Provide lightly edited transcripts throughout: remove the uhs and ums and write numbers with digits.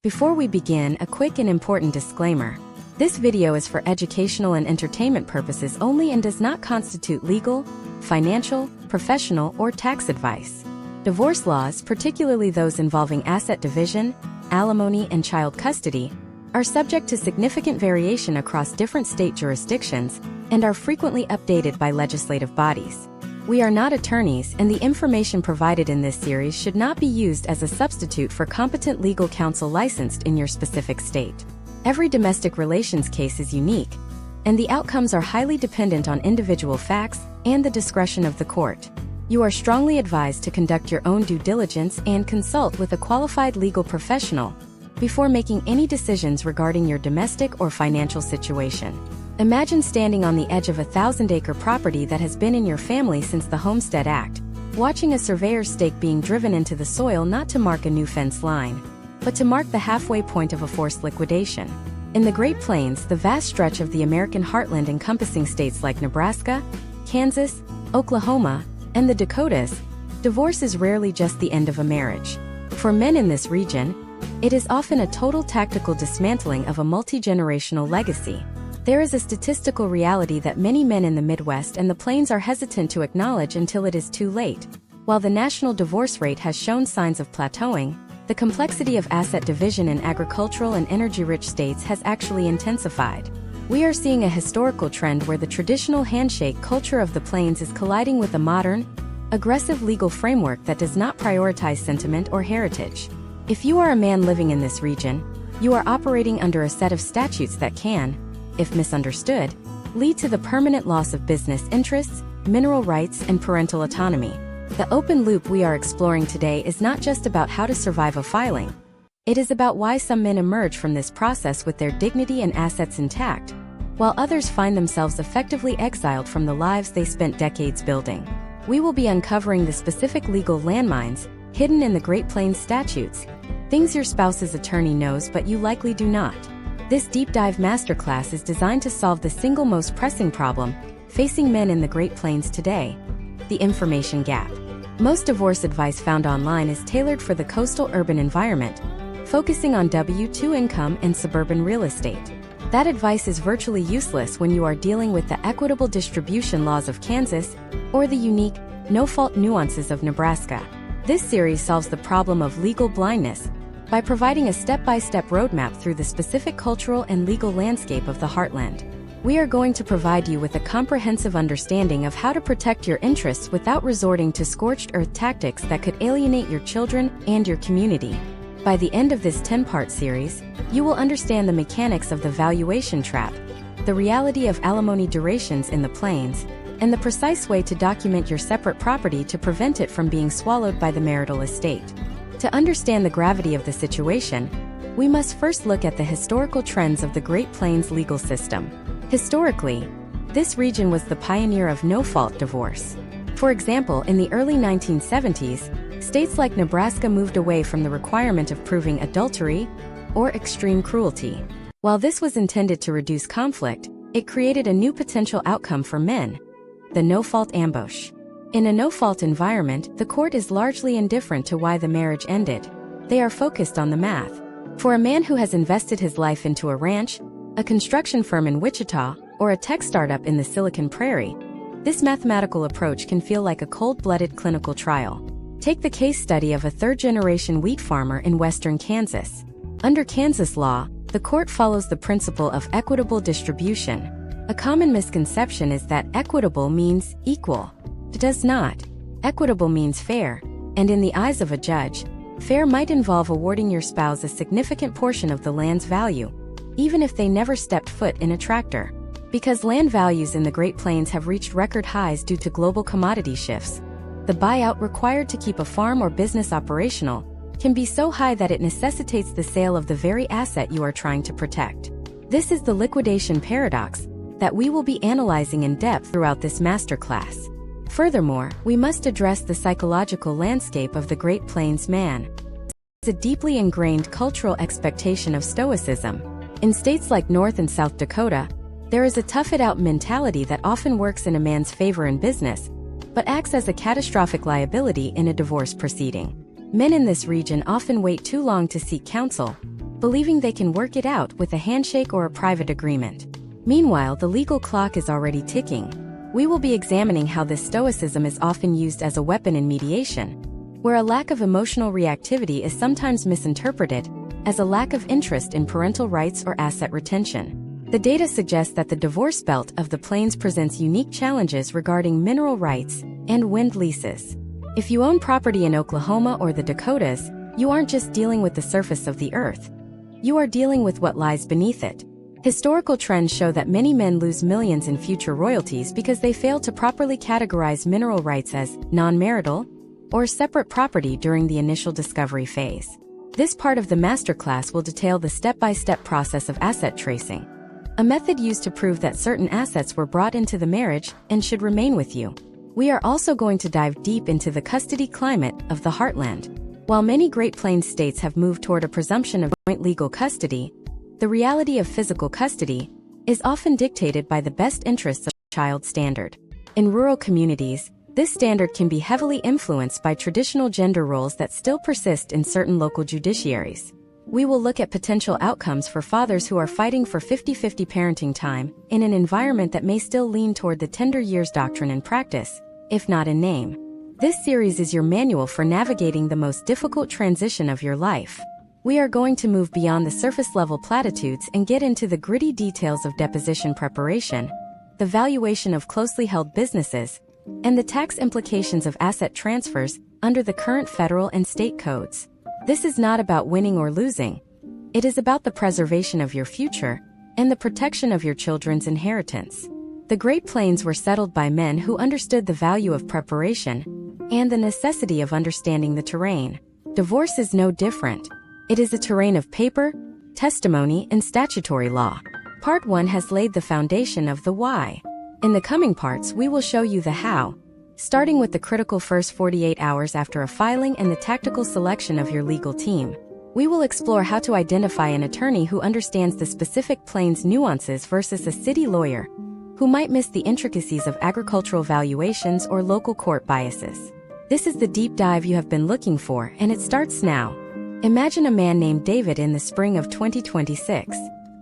Before we begin, a quick and important disclaimer. This video is for educational and entertainment purposes only and does not constitute legal, financial, professional, or tax advice. Divorce laws, particularly those involving asset division, alimony, and child custody, are subject to significant variation across different state jurisdictions and are frequently updated by legislative bodies. We are not attorneys, and the information provided in this series should not be used as a substitute for competent legal counsel licensed in your specific state. Every domestic relations case is unique, and the outcomes are highly dependent on individual facts and the discretion of the court. You are strongly advised to conduct your own due diligence and consult with a qualified legal professional before making any decisions regarding your domestic or financial situation. Imagine standing on the edge of a 1,000-acre property that has been in your family since the Homestead Act, watching a surveyor's stake being driven into the soil not to mark a new fence line, but to mark the halfway point of a forced liquidation. In the Great Plains, the vast stretch of the American heartland encompassing states like Nebraska, Kansas, Oklahoma, and the Dakotas, divorce is rarely just the end of a marriage. For men in this region, it is often a total tactical dismantling of a multi-generational legacy. There is a statistical reality that many men in the Midwest and the Plains are hesitant to acknowledge until it is too late. While the national divorce rate has shown signs of plateauing, the complexity of asset division in agricultural and energy-rich states has actually intensified. We are seeing a historical trend where the traditional handshake culture of the Plains is colliding with a modern, aggressive legal framework that does not prioritize sentiment or heritage. If you are a man living in this region, you are operating under a set of statutes that can, if misunderstood, lead to the permanent loss of business interests, mineral rights, and parental autonomy. The open loop we are exploring today is not just about how to survive a filing. It is about why some men emerge from this process with their dignity and assets intact, while others find themselves effectively exiled from the lives they spent decades building. We will be uncovering the specific legal landmines hidden in the Great Plains statutes, things your spouse's attorney knows but you likely do not. This deep dive masterclass is designed to solve the single most pressing problem facing men in the Great Plains today: the information gap. Most divorce advice found online is tailored for the coastal urban environment, focusing on W-2 income and suburban real estate. That advice is virtually useless when you are dealing with the equitable distribution laws of Kansas or the unique, no-fault nuances of Nebraska. This series solves the problem of legal blindness by providing a step-by-step roadmap through the specific cultural and legal landscape of the heartland. We are going to provide you with a comprehensive understanding of how to protect your interests without resorting to scorched earth tactics that could alienate your children and your community. By the end of this 10-part series, you will understand the mechanics of the valuation trap, the reality of alimony durations in the Plains, and the precise way to document your separate property to prevent it from being swallowed by the marital estate. To understand the gravity of the situation, we must first look at the historical trends of the Great Plains legal system. Historically, this region was the pioneer of no-fault divorce. For example, in the early 1970s, states like Nebraska moved away from the requirement of proving adultery or extreme cruelty. While this was intended to reduce conflict, it created a new potential outcome for men: the no-fault ambush. In a no-fault environment, the court is largely indifferent to why the marriage ended. They are focused on the math. For a man who has invested his life into a ranch, a construction firm in Wichita, or a tech startup in the Silicon Prairie, this mathematical approach can feel like a cold-blooded clinical trial. Take the case study of a third-generation wheat farmer in western Kansas. Under Kansas law, the court follows the principle of equitable distribution. A common misconception is that equitable means equal. It does not. Equitable means fair, and in the eyes of a judge, fair might involve awarding your spouse a significant portion of the land's value, even if they never stepped foot in a tractor. Because land values in the Great Plains have reached record highs due to global commodity shifts, the buyout required to keep a farm or business operational can be so high that it necessitates the sale of the very asset you are trying to protect. This is the liquidation paradox that we will be analyzing in depth throughout this masterclass. Furthermore, we must address the psychological landscape of the Great Plains man. It's a deeply ingrained cultural expectation of stoicism. In states like North and South Dakota, there is a tough-it-out mentality that often works in a man's favor in business, but acts as a catastrophic liability in a divorce proceeding. Men in this region often wait too long to seek counsel, believing they can work it out with a handshake or a private agreement. Meanwhile, the legal clock is already ticking. We will be examining how this stoicism is often used as a weapon in mediation, where a lack of emotional reactivity is sometimes misinterpreted as a lack of interest in parental rights or asset retention. The data suggests that the divorce belt of the plains presents unique challenges regarding mineral rights and wind leases. If you own property in Oklahoma or the Dakotas, you aren't just dealing with the surface of the earth. You are dealing with what lies beneath it. Historical trends show that many men lose millions in future royalties because they fail to properly categorize mineral rights as non-marital or separate property during the initial discovery phase. This part of the masterclass will detail the step-by-step process of asset tracing, a method used to prove that certain assets were brought into the marriage and should remain with you. We are also going to dive deep into the custody climate of the heartland. While many Great Plains states have moved toward a presumption of joint legal custody, the reality of physical custody is often dictated by the best interests of the child standard. In rural communities, this standard can be heavily influenced by traditional gender roles that still persist in certain local judiciaries. We will look at potential outcomes for fathers who are fighting for 50-50 parenting time in an environment that may still lean toward the tender years doctrine in practice, if not in name. This series is your manual for navigating the most difficult transition of your life. We are going to move beyond the surface-level platitudes and get into the gritty details of deposition preparation, the valuation of closely held businesses, and the tax implications of asset transfers under the current federal and state codes. This is not about winning or losing. It is about the preservation of your future and the protection of your children's inheritance. The Great Plains were settled by men who understood the value of preparation and the necessity of understanding the terrain. Divorce is no different. It is a terrain of paper, testimony, and statutory law. Part 1 has laid the foundation of the why. In the coming parts, we will show you the how, starting with the critical first 48 hours after a filing and the tactical selection of your legal team. We will explore how to identify an attorney who understands the specific plains nuances versus a city lawyer who might miss the intricacies of agricultural valuations or local court biases. This is the deep dive you have been looking for, and it starts now. Imagine a man named David in the spring of 2026.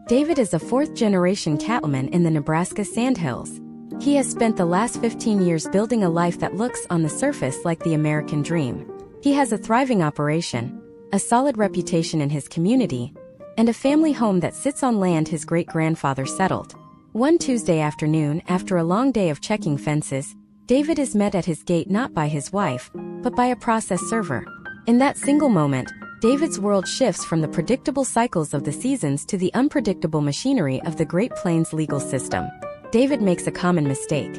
David is a fourth-generation cattleman in the Nebraska Sandhills. He has spent the last 15 years building a life that looks on the surface like the American dream. He has a thriving operation, a solid reputation in his community, and a family home that sits on land his great-grandfather settled. One Tuesday afternoon, after a long day of checking fences, David is met at his gate not by his wife, but by a process server. In that single moment, David's world shifts from the predictable cycles of the seasons to the unpredictable machinery of the Great Plains legal system. David makes a common mistake.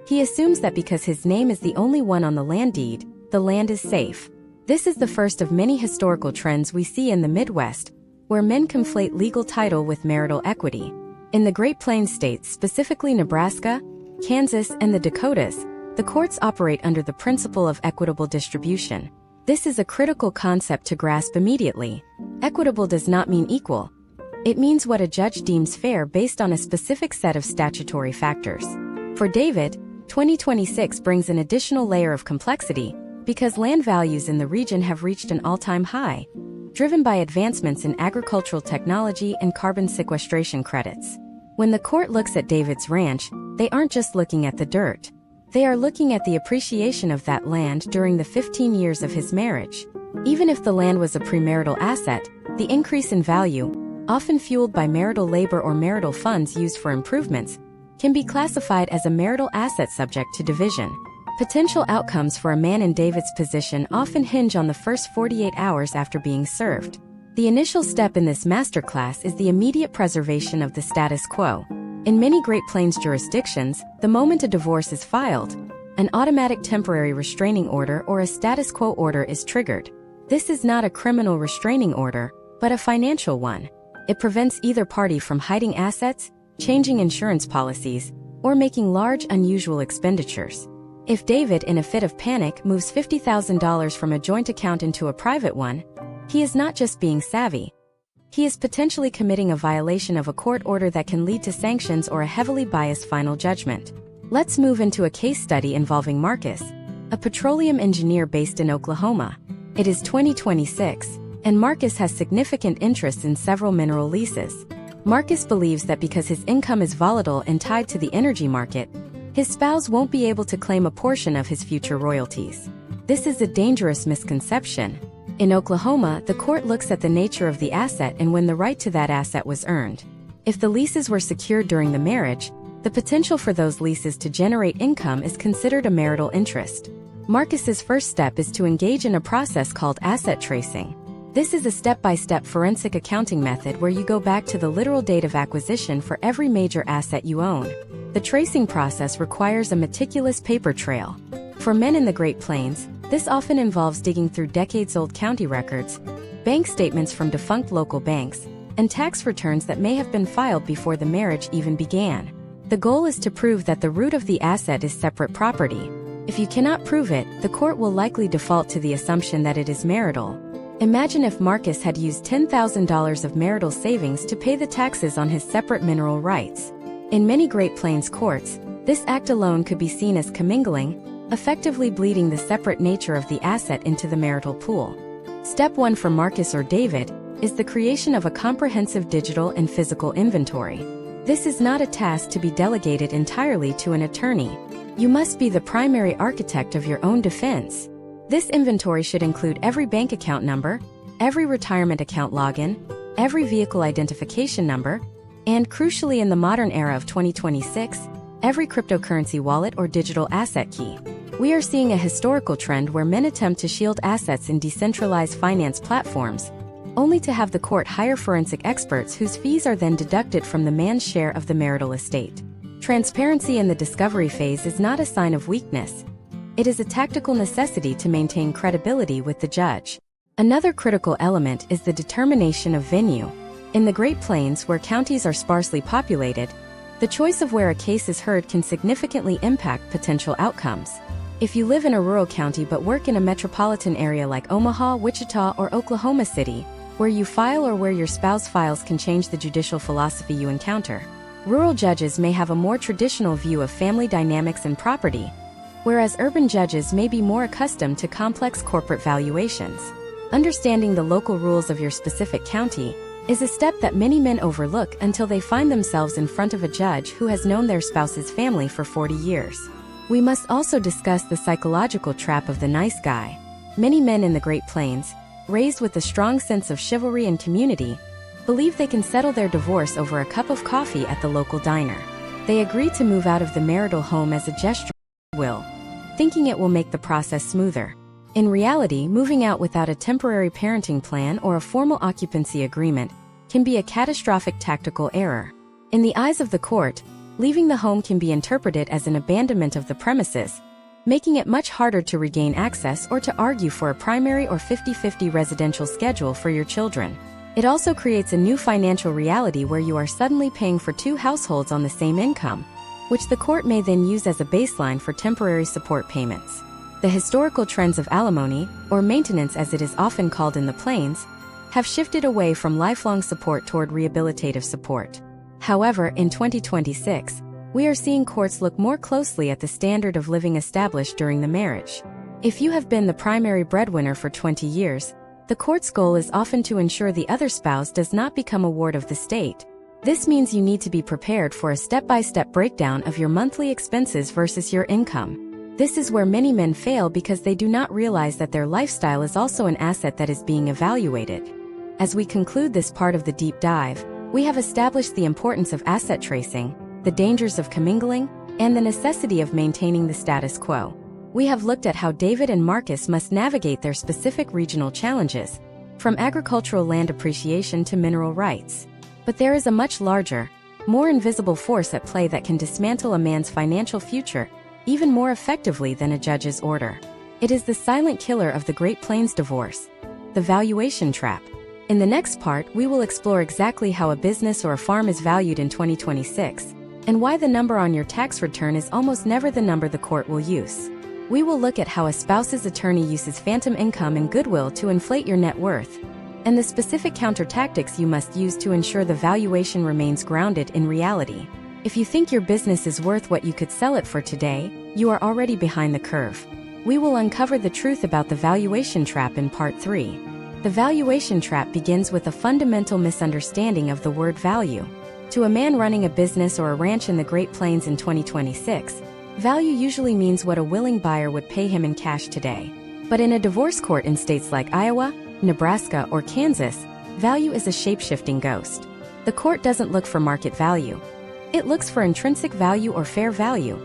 He assumes that because his name is the only one on the land deed, the land is safe. This is the first of many historical trends we see in the Midwest, where men conflate legal title with marital equity. In the Great Plains states, specifically Nebraska, Kansas, and the Dakotas, the courts operate under the principle of equitable distribution. This is a critical concept to grasp immediately. Equitable does not mean equal. It means what a judge deems fair based on a specific set of statutory factors. For David, 2026 brings an additional layer of complexity because land values in the region have reached an all-time high, driven by advancements in agricultural technology and carbon sequestration credits. When the court looks at David's ranch, they aren't just looking at the dirt. They are looking at the appreciation of that land during the 15 years of his marriage. Even if the land was a premarital asset, the increase in value, often fueled by marital labor or marital funds used for improvements, can be classified as a marital asset subject to division. Potential outcomes for a man in David's position often hinge on the first 48 hours after being served. The initial step in this masterclass is the immediate preservation of the status quo. In many Great Plains jurisdictions, the moment a divorce is filed, an automatic temporary restraining order or a status quo order is triggered. This is not a criminal restraining order, but a financial one. It prevents either party from hiding assets, changing insurance policies, or making large, unusual expenditures. If David, in a fit of panic, moves $50,000 from a joint account into a private one, he is not just being savvy. He is potentially committing a violation of a court order that can lead to sanctions or a heavily biased final judgment. Let's move into a case study involving Marcus, a petroleum engineer based in Oklahoma. It is 2026, and Marcus has significant interests in several mineral leases. Marcus believes that because his income is volatile and tied to the energy market, his spouse won't be able to claim a portion of his future royalties. This is a dangerous misconception. In Oklahoma, the court looks at the nature of the asset and when the right to that asset was earned. If the leases were secured during the marriage, the potential for those leases to generate income is considered a marital interest. Marcus's first step is to engage in a process called asset tracing. This is a step-by-step forensic accounting method where you go back to the literal date of acquisition for every major asset you own. The tracing process requires a meticulous paper trail. For men in the Great Plains, this often involves digging through decades-old county records, bank statements from defunct local banks, and tax returns that may have been filed before the marriage even began. The goal is to prove that the root of the asset is separate property. If you cannot prove it, the court will likely default to the assumption that it is marital. Imagine if Marcus had used $10,000 of marital savings to pay the taxes on his separate mineral rights. In many Great Plains courts, this act alone could be seen as commingling, effectively bleeding the separate nature of the asset into the marital pool. Step 1 for Marcus or David is the creation of a comprehensive digital and physical inventory. This is not a task to be delegated entirely to an attorney. You must be the primary architect of your own defense. This inventory should include every bank account number, every retirement account login, every vehicle identification number, and crucially in the modern era of 2026, every cryptocurrency wallet or digital asset key. We are seeing a historical trend where men attempt to shield assets in decentralized finance platforms, only to have the court hire forensic experts whose fees are then deducted from the man's share of the marital estate. Transparency in the discovery phase is not a sign of weakness. It is a tactical necessity to maintain credibility with the judge. Another critical element is the determination of venue. In the Great Plains, where counties are sparsely populated, the choice of where a case is heard can significantly impact potential outcomes. If you live in a rural county but work in a metropolitan area like Omaha, Wichita, or Oklahoma City, where you file or where your spouse files can change the judicial philosophy you encounter. Rural judges may have a more traditional view of family dynamics and property, whereas urban judges may be more accustomed to complex corporate valuations. Understanding the local rules of your specific county is a step that many men overlook until they find themselves in front of a judge who has known their spouse's family for 40 years. We must also discuss the psychological trap of the nice guy. Many men in the Great Plains, raised with a strong sense of chivalry and community, believe they can settle their divorce over a cup of coffee at the local diner. They agree to move out of the marital home as a gesture of goodwill, thinking it will make the process smoother. In reality, moving out without a temporary parenting plan or a formal occupancy agreement can be a catastrophic tactical error. In the eyes of the court, leaving the home can be interpreted as an abandonment of the premises, making it much harder to regain access or to argue for a primary or 50-50 residential schedule for your children. It also creates a new financial reality where you are suddenly paying for two households on the same income, which the court may then use as a baseline for temporary support payments. The historical trends of alimony, or maintenance as it is often called in the Plains, have shifted away from lifelong support toward rehabilitative support. However, in 2026, we are seeing courts look more closely at the standard of living established during the marriage. If you have been the primary breadwinner for 20 years, the court's goal is often to ensure the other spouse does not become a ward of the state. This means you need to be prepared for a step-by-step breakdown of your monthly expenses versus your income. This is where many men fail because they do not realize that their lifestyle is also an asset that is being evaluated. As we conclude this part of the deep dive, we have established the importance of asset tracing, the dangers of commingling, and the necessity of maintaining the status quo. We have looked at how David and Marcus must navigate their specific regional challenges, from agricultural land appreciation to mineral rights. But there is a much larger, more invisible force at play that can dismantle a man's financial future even more effectively than a judge's order. It is the silent killer of the Great Plains divorce, the valuation trap. In the next part, we will explore exactly how a business or a farm is valued in 2026, and why the number on your tax return is almost never the number the court will use. We will look at how a spouse's attorney uses phantom income and goodwill to inflate your net worth, and the specific counter tactics you must use to ensure the valuation remains grounded in reality. If you think your business is worth what you could sell it for today, you are already behind the curve. We will uncover the truth about the valuation trap in Part 3. The valuation trap begins with a fundamental misunderstanding of the word value. To a man running a business or a ranch in the Great Plains in 2026, value usually means what a willing buyer would pay him in cash today. But in a divorce court in states like Iowa, Nebraska, or Kansas, value is a shape-shifting ghost. The court doesn't look for market value. It looks for intrinsic value or fair value,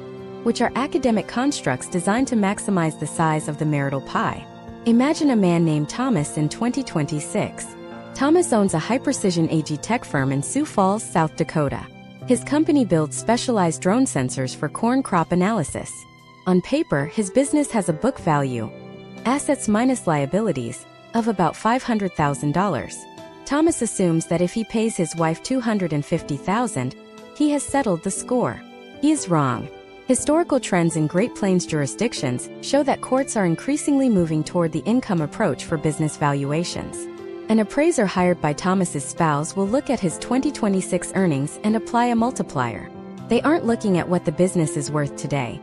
which are academic constructs designed to maximize the size of the marital pie. Imagine a man named Thomas in 2026. Thomas owns a high-precision AG tech firm in Sioux Falls, South Dakota. His company builds specialized drone sensors for corn crop analysis. On paper, his business has a book value, assets minus liabilities, of about $500,000. Thomas assumes that if he pays his wife $250,000, he has settled the score. He is wrong. Historical trends in Great Plains jurisdictions show that courts are increasingly moving toward the income approach for business valuations. An appraiser hired by Thomas's spouse will look at his 2026 earnings and apply a multiplier. They aren't looking at what the business is worth today.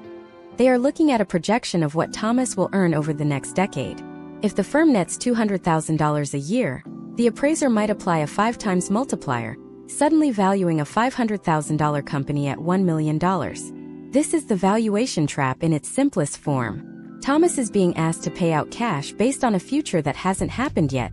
They are looking at a projection of what Thomas will earn over the next decade. If the firm nets $200,000 a year, the appraiser might apply a 5x multiplier, suddenly valuing a $500,000 company at $1 million. This is the valuation trap in its simplest form. Thomas is being asked to pay out cash based on a future that hasn't happened yet,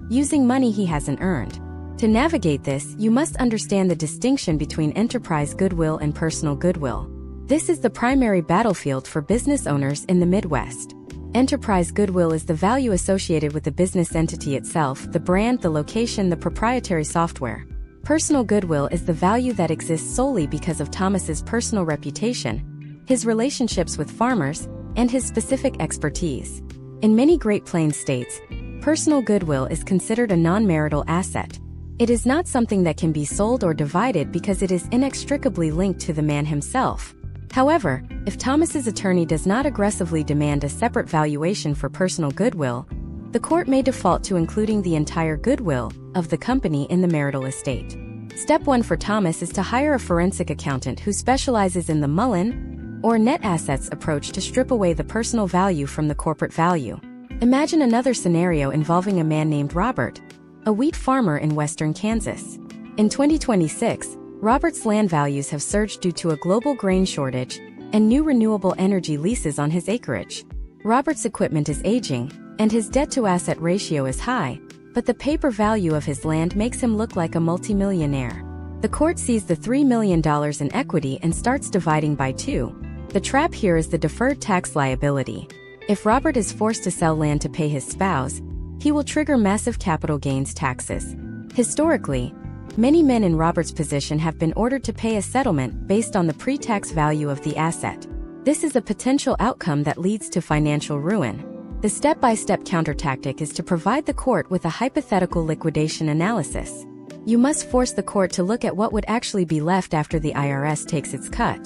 using money he hasn't earned. To navigate this, you must understand the distinction between enterprise goodwill and personal goodwill. This is the primary battlefield for business owners in the Midwest. Enterprise goodwill is the value associated with the business entity itself, the brand, the location, the proprietary software. Personal goodwill is the value that exists solely because of Thomas's personal reputation, his relationships with farmers, and his specific expertise. In many Great Plains states, personal goodwill is considered a non-marital asset. It is not something that can be sold or divided because it is inextricably linked to the man himself. However, if Thomas's attorney does not aggressively demand a separate valuation for personal goodwill, the court may default to including the entire goodwill of the company in the marital estate. Step 1 for Thomas is to hire a forensic accountant who specializes in the Mullen, or net assets approach to strip away the personal value from the corporate value. Imagine another scenario involving a man named Robert, a wheat farmer in western Kansas. In 2026, Robert's land values have surged due to a global grain shortage and new renewable energy leases on his acreage. Robert's equipment is aging, and his debt-to-asset ratio is high, but the paper value of his land makes him look like a multimillionaire. The court sees the $3 million in equity and starts dividing by 2. The trap here is the deferred tax liability. If Robert is forced to sell land to pay his spouse, he will trigger massive capital gains taxes. Historically, many men in Robert's position have been ordered to pay a settlement based on the pre-tax value of the asset. This is a potential outcome that leads to financial ruin. The step-by-step countertactic is to provide the court with a hypothetical liquidation analysis. You must force the court to look at what would actually be left after the IRS takes its cut.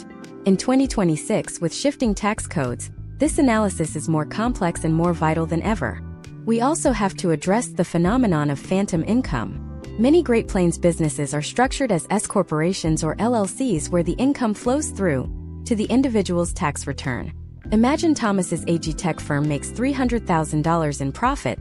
In 2026, with shifting tax codes, this analysis is more complex and more vital than ever. We also have to address the phenomenon of phantom income. Many Great Plains businesses are structured as S-corporations or LLCs where the income flows through to the individual's tax return. Imagine Thomas's AG tech firm makes $300,000 in profit,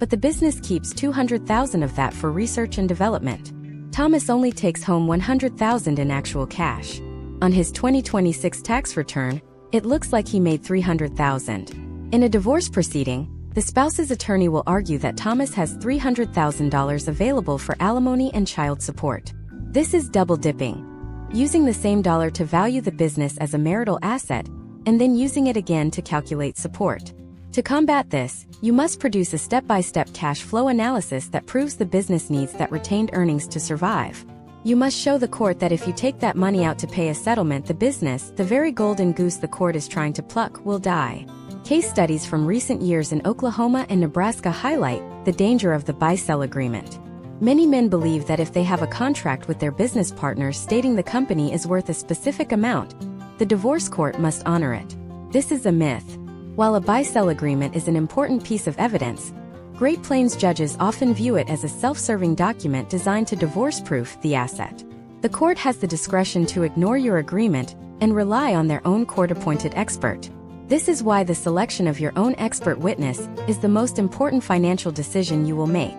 but the business keeps $200,000 of that for research and development. Thomas only takes home $100,000 in actual cash. On his 2026 tax return, it looks like he made $300,000. In a divorce proceeding, the spouse's attorney will argue that Thomas has $300,000 available for alimony and child support. This is double dipping, using the same dollar to value the business as a marital asset, and then using it again to calculate support. To combat this, you must produce a step-by-step cash flow analysis that proves the business needs that retained earnings to survive. You must show the court that if you take that money out to pay a settlement, the business, the very golden goose the court is trying to pluck, will die. Case studies from recent years in Oklahoma and Nebraska highlight the danger of the buy-sell agreement. Many men believe that if they have a contract with their business partners stating the company is worth a specific amount, the divorce court must honor it. This is a myth. While a buy-sell agreement is an important piece of evidence, Great Plains judges often view it as a self-serving document designed to divorce-proof the asset. The court has the discretion to ignore your agreement and rely on their own court-appointed expert. This is why the selection of your own expert witness is the most important financial decision you will make.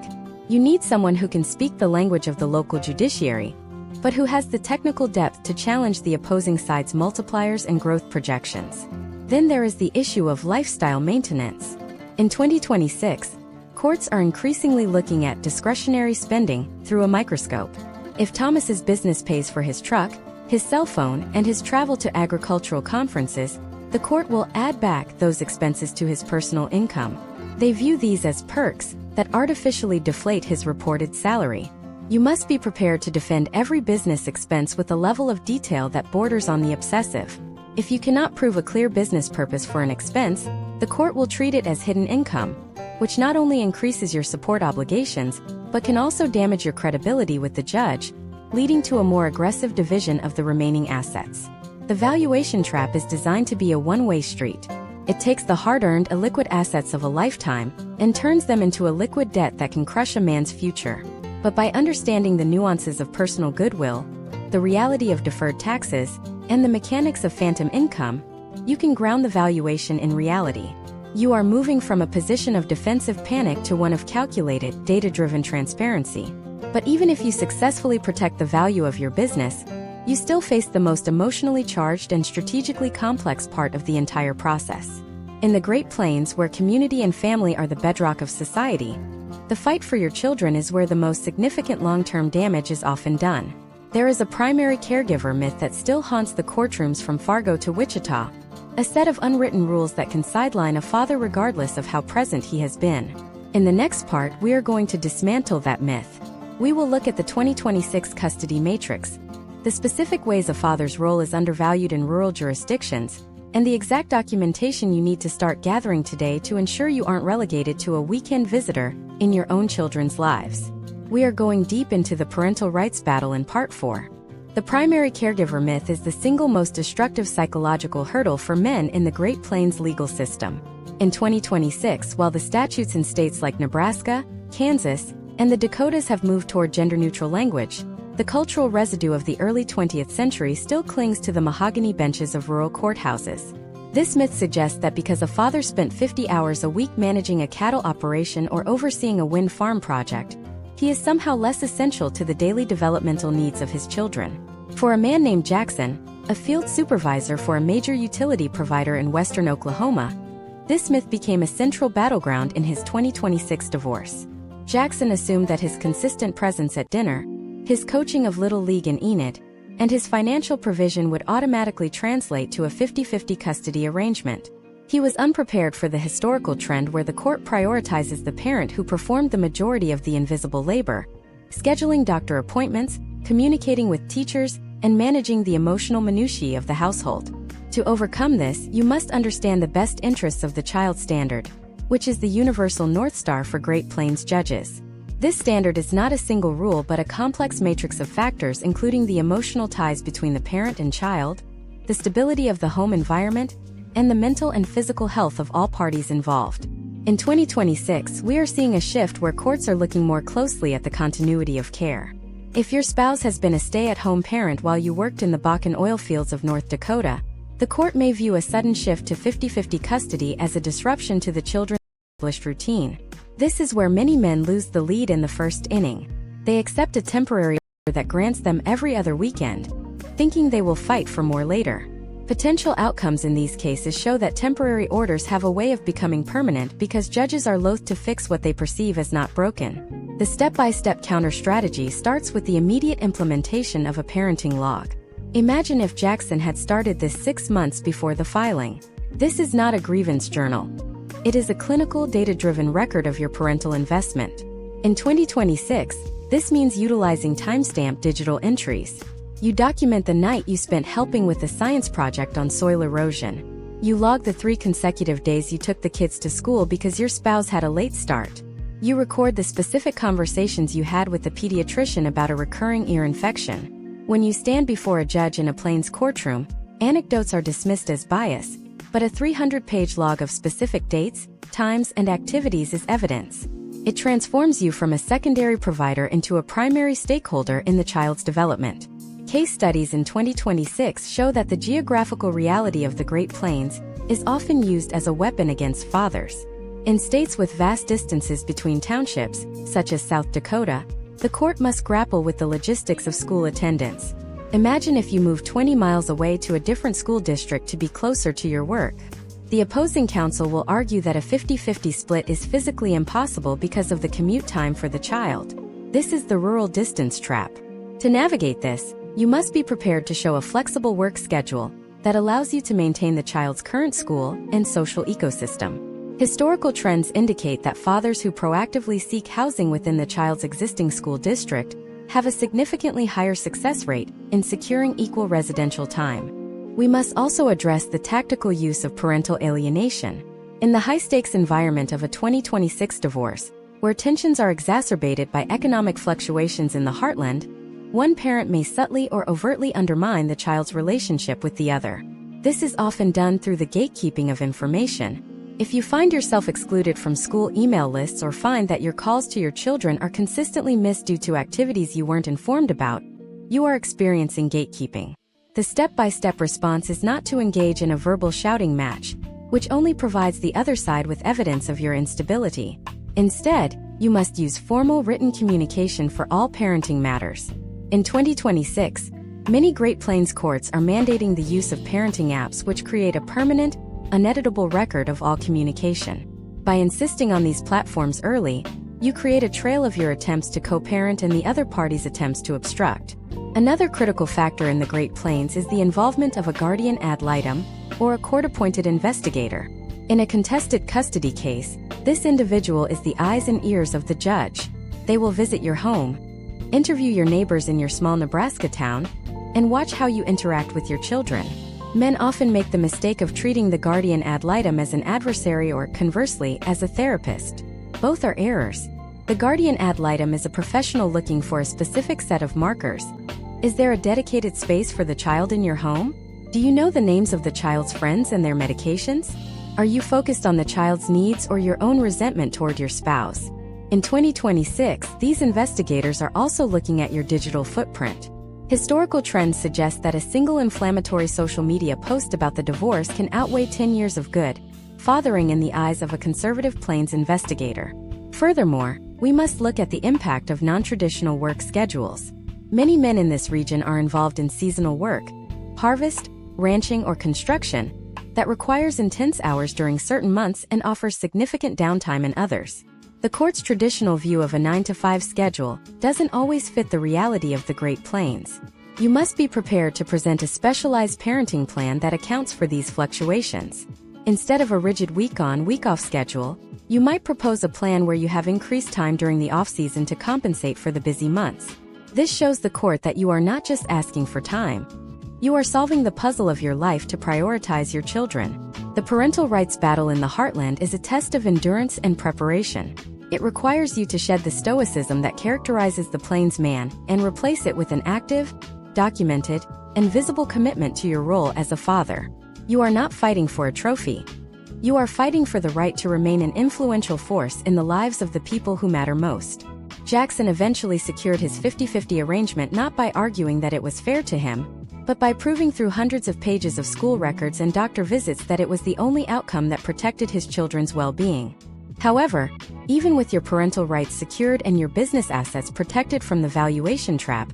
You need someone who can speak the language of the local judiciary, but who has the technical depth to challenge the opposing side's multipliers and growth projections. Then there is the issue of lifestyle maintenance. In 2026, courts are increasingly looking at discretionary spending through a microscope. If Thomas's business pays for his truck, his cell phone, and his travel to agricultural conferences, the court will add back those expenses to his personal income. They view these as perks that artificially deflate his reported salary. You must be prepared to defend every business expense with a level of detail that borders on the obsessive. If you cannot prove a clear business purpose for an expense, the court will treat it as hidden income, which not only increases your support obligations, but can also damage your credibility with the judge, leading to a more aggressive division of the remaining assets. The valuation trap is designed to be a one-way street. It takes the hard-earned illiquid assets of a lifetime and turns them into a liquid debt that can crush a man's future. But by understanding the nuances of personal goodwill, the reality of deferred taxes, and the mechanics of phantom income, you can ground the valuation in reality. You are moving from a position of defensive panic to one of calculated, data-driven transparency. But even if you successfully protect the value of your business, you still face the most emotionally charged and strategically complex part of the entire process. In the Great Plains, where community and family are the bedrock of society, the fight for your children is where the most significant long-term damage is often done. There is a primary caregiver myth that still haunts the courtrooms from Fargo to Wichita, a set of unwritten rules that can sideline a father regardless of how present he has been. In the next part, we are going to dismantle that myth. We will look at the 2026 custody matrix, the specific ways a father's role is undervalued in rural jurisdictions, and the exact documentation you need to start gathering today to ensure you aren't relegated to a weekend visitor in your own children's lives. We are going deep into the parental rights battle in Part 4. The primary caregiver myth is the single most destructive psychological hurdle for men in the Great Plains legal system. In 2026, while the statutes in states like Nebraska, Kansas, and the Dakotas have moved toward gender-neutral language, the cultural residue of the early 20th century still clings to the mahogany benches of rural courthouses. This myth suggests that because a father spent 50 hours a week managing a cattle operation or overseeing a wind farm project, he is somehow less essential to the daily developmental needs of his children. For a man named Jackson, a field supervisor for a major utility provider in western Oklahoma, this myth became a central battleground in his 2026 divorce. Jackson assumed that his consistent presence at dinner, his coaching of Little League in Enid, and his financial provision would automatically translate to a 50-50 custody arrangement. He was unprepared for the historical trend where the court prioritizes the parent who performed the majority of the invisible labor, scheduling doctor appointments, communicating with teachers, and managing the emotional minutiae of the household. To overcome this, you must understand the best interests of the child standard, which is the universal North Star for Great Plains judges. This standard is not a single rule but a complex matrix of factors including the emotional ties between the parent and child, the stability of the home environment, and the mental and physical health of all parties involved. In 2026, we are seeing a shift where courts are looking more closely at the continuity of care. If your spouse has been a stay-at-home parent while you worked in the Bakken oil fields of North Dakota, the court may view a sudden shift to 50-50 custody as a disruption to the children's established routine. This is where many men lose the lead in the first inning. They accept a temporary order that grants them every other weekend, thinking they will fight for more later. Potential outcomes in these cases show that temporary orders have a way of becoming permanent because judges are loath to fix what they perceive as not broken. The step-by-step counter-strategy starts with the immediate implementation of a parenting log. Imagine if Jackson had started this 6 months before the filing. This is not a grievance journal. It is a clinical, data-driven record of your parental investment. In 2026, this means utilizing timestamped digital entries. You document the night you spent helping with the science project on soil erosion. You log the 3 consecutive days you took the kids to school because your spouse had a late start. You record the specific conversations you had with the pediatrician about a recurring ear infection. When you stand before a judge in a Plains courtroom, anecdotes are dismissed as bias, but a 300-page log of specific dates, times, and activities is evidence. It transforms you from a secondary provider into a primary stakeholder in the child's development. Case studies in 2026 show that the geographical reality of the Great Plains, is often used as a weapon against fathers. In states with vast distances between townships, such as South Dakota, the court must grapple with the logistics of school attendance. Imagine if you move 20 miles away to a different school district to be closer to your work. The opposing counsel will argue that a 50-50 split is physically impossible because of the commute time for the child. This is the rural distance trap. To navigate this, you must be prepared to show a flexible work schedule that allows you to maintain the child's current school and social ecosystem. Historical trends indicate that fathers who proactively seek housing within the child's existing school district have a significantly higher success rate in securing equal residential time. We must also address the tactical use of parental alienation. In the high-stakes environment of a 2026 divorce, where tensions are exacerbated by economic fluctuations in the heartland, one parent may subtly or overtly undermine the child's relationship with the other. This is often done through the gatekeeping of information. If you find yourself excluded from school email lists or find that your calls to your children are consistently missed due to activities you weren't informed about, you are experiencing gatekeeping. The step-by-step response is not to engage in a verbal shouting match, which only provides the other side with evidence of your instability. Instead, you must use formal written communication for all parenting matters. In 2026, many Great Plains courts are mandating the use of parenting apps which create a permanent, uneditable record of all communication. By insisting on these platforms early, you create a trail of your attempts to co-parent and the other party's attempts to obstruct. Another critical factor in the Great Plains is the involvement of a guardian ad litem, or a court-appointed investigator. In a contested custody case, this individual is the eyes and ears of the judge. They will visit your home, interview your neighbors in your small Nebraska town, and watch how you interact with your children. Men often make the mistake of treating the guardian ad litem as an adversary or, conversely, as a therapist. Both are errors. The guardian ad litem is a professional looking for a specific set of markers. Is there a dedicated space for the child in your home? Do you know the names of the child's friends and their medications? Are you focused on the child's needs or your own resentment toward your spouse? In 2026, these investigators are also looking at your digital footprint. Historical trends suggest that a single inflammatory social media post about the divorce can outweigh 10 years of good fathering in the eyes of a conservative Plains investigator. Furthermore, we must look at the impact of non-traditional work schedules. Many men in this region are involved in seasonal work, harvest, ranching, or construction, that requires intense hours during certain months and offers significant downtime in others. The court's traditional view of a 9-to-5 schedule doesn't always fit the reality of the Great Plains. You must be prepared to present a specialized parenting plan that accounts for these fluctuations. Instead of a rigid week-on, week-off schedule, you might propose a plan where you have increased time during the off-season to compensate for the busy months. This shows the court that you are not just asking for time. You are solving the puzzle of your life to prioritize your children. The parental rights battle in the heartland is a test of endurance and preparation. It requires you to shed the stoicism that characterizes the Plains man and replace it with an active, documented, and visible commitment to your role as a father. You are not fighting for a trophy. You are fighting for the right to remain an influential force in the lives of the people who matter most. Jackson eventually secured his 50-50 arrangement not by arguing that it was fair to him, but by proving through hundreds of pages of school records and doctor visits that it was the only outcome that protected his children's well-being. However, even with your parental rights secured and your business assets protected from the valuation trap,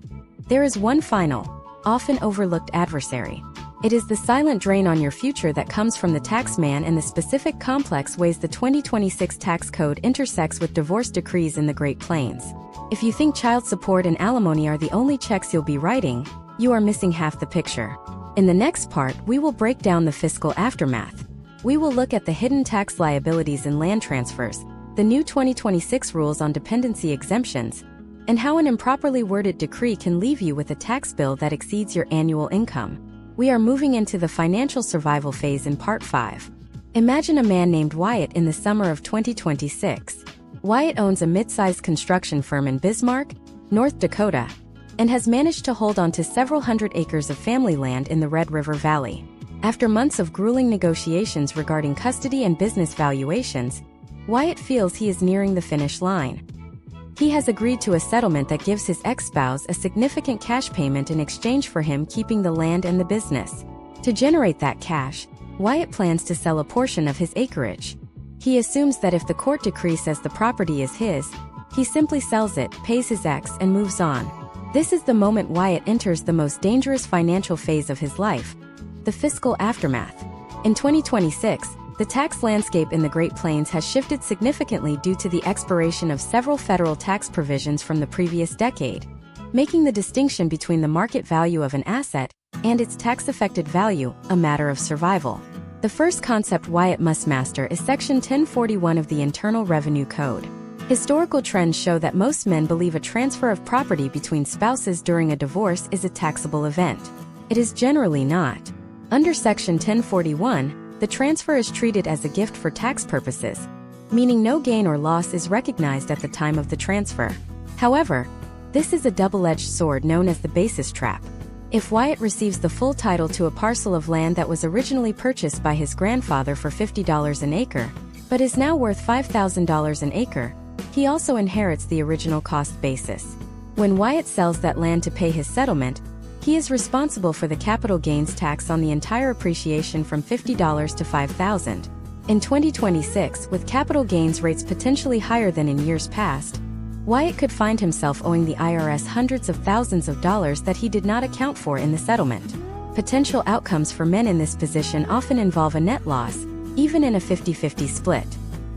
there is one final, often overlooked adversary. It is the silent drain on your future that comes from the tax man and the specific complex ways the 2026 tax code intersects with divorce decrees in the Great Plains. If you think child support and alimony are the only checks you'll be writing, you are missing half the picture. In the next part, we will break down the fiscal aftermath. We will look at the hidden tax liabilities in land transfers, the new 2026 rules on dependency exemptions, and how an improperly worded decree can leave you with a tax bill that exceeds your annual income. We are moving into the financial survival phase in Part 5. Imagine a man named Wyatt in the summer of 2026. Wyatt owns a mid-sized construction firm in Bismarck, North Dakota, and has managed to hold on to several hundred acres of family land in the Red River Valley. After months of grueling negotiations regarding custody and business valuations, Wyatt feels he is nearing the finish line. He has agreed to a settlement that gives his ex-spouse a significant cash payment in exchange for him keeping the land and the business. To generate that cash, Wyatt plans to sell a portion of his acreage. He assumes that if the court decree says the property is his, he simply sells it, pays his ex, and moves on. This is the moment Wyatt enters the most dangerous financial phase of his life, the fiscal aftermath. In 2026, the tax landscape in the Great Plains has shifted significantly due to the expiration of several federal tax provisions from the previous decade, making the distinction between the market value of an asset and its tax-affected value a matter of survival. The first concept Wyatt must master is Section 1041 of the Internal Revenue Code. Historical trends show that most men believe a transfer of property between spouses during a divorce is a taxable event. It is generally not. Under Section 1041, the transfer is treated as a gift for tax purposes, meaning no gain or loss is recognized at the time of the transfer. However, this is a double-edged sword known as the basis trap. If Wyatt receives the full title to a parcel of land that was originally purchased by his grandfather for $50 an acre, but is now worth $5,000 an acre, he also inherits the original cost basis. When Wyatt sells that land to pay his settlement, he is responsible for the capital gains tax on the entire appreciation from $50 to $5,000. In 2026, with capital gains rates potentially higher than in years past, Wyatt could find himself owing the IRS hundreds of thousands of dollars that he did not account for in the settlement. Potential outcomes for men in this position often involve a net loss, even in a 50-50 split.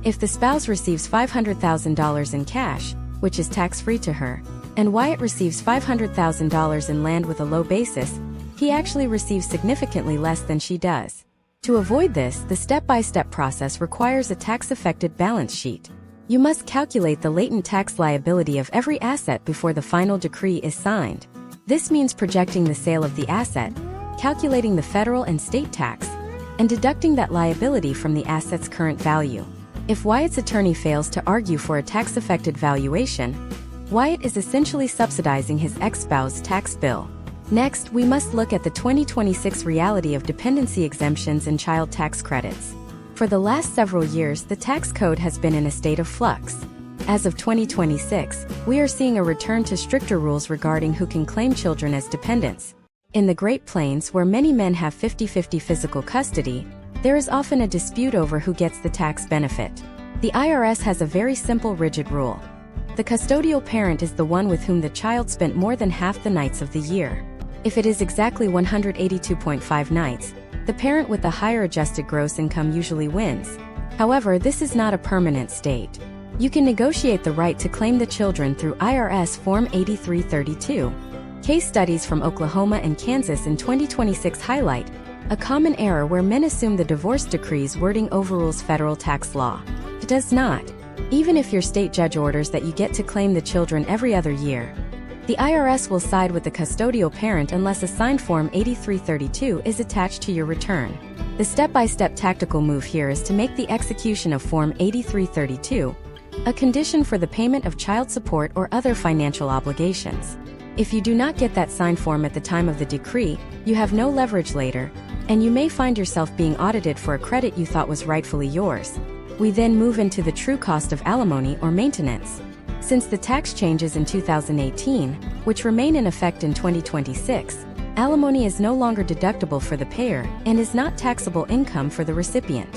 If the spouse receives $500,000 in cash, which is tax-free to her, and Wyatt receives $500,000 in land with a low basis, he actually receives significantly less than she does. To avoid this, the step-by-step process requires a tax-affected balance sheet. You must calculate the latent tax liability of every asset before the final decree is signed. This means projecting the sale of the asset, calculating the federal and state tax, and deducting that liability from the asset's current value. If Wyatt's attorney fails to argue for a tax-affected valuation, Wyatt is essentially subsidizing his ex-spouse's tax bill. Next, we must look at the 2026 reality of dependency exemptions and child tax credits. For the last several years, the tax code has been in a state of flux. As of 2026, we are seeing a return to stricter rules regarding who can claim children as dependents. In the Great Plains, where many men have 50-50 physical custody, there is often a dispute over who gets the tax benefit. The IRS has a very simple, rigid rule. The custodial parent is the one with whom the child spent more than half the nights of the year. If it is exactly 182.5 nights, the parent with the higher adjusted gross income usually wins. However, this is not a permanent state. You can negotiate the right to claim the children through IRS Form 8332. Case studies from Oklahoma and Kansas in 2026 highlight a common error where men assume the divorce decree's wording overrules federal tax law. It does not. Even if your state judge orders that you get to claim the children every other year, the IRS will side with the custodial parent unless a signed Form 8332 is attached to your return. The step-by-step tactical move here is to make the execution of Form 8332 a condition for the payment of child support or other financial obligations. If you do not get that signed form at the time of the decree, you have no leverage later, and you may find yourself being audited for a credit you thought was rightfully yours. We then move into the true cost of alimony or maintenance. Since the tax changes in 2018, which remain in effect in 2026, alimony is no longer deductible for the payer and is not taxable income for the recipient.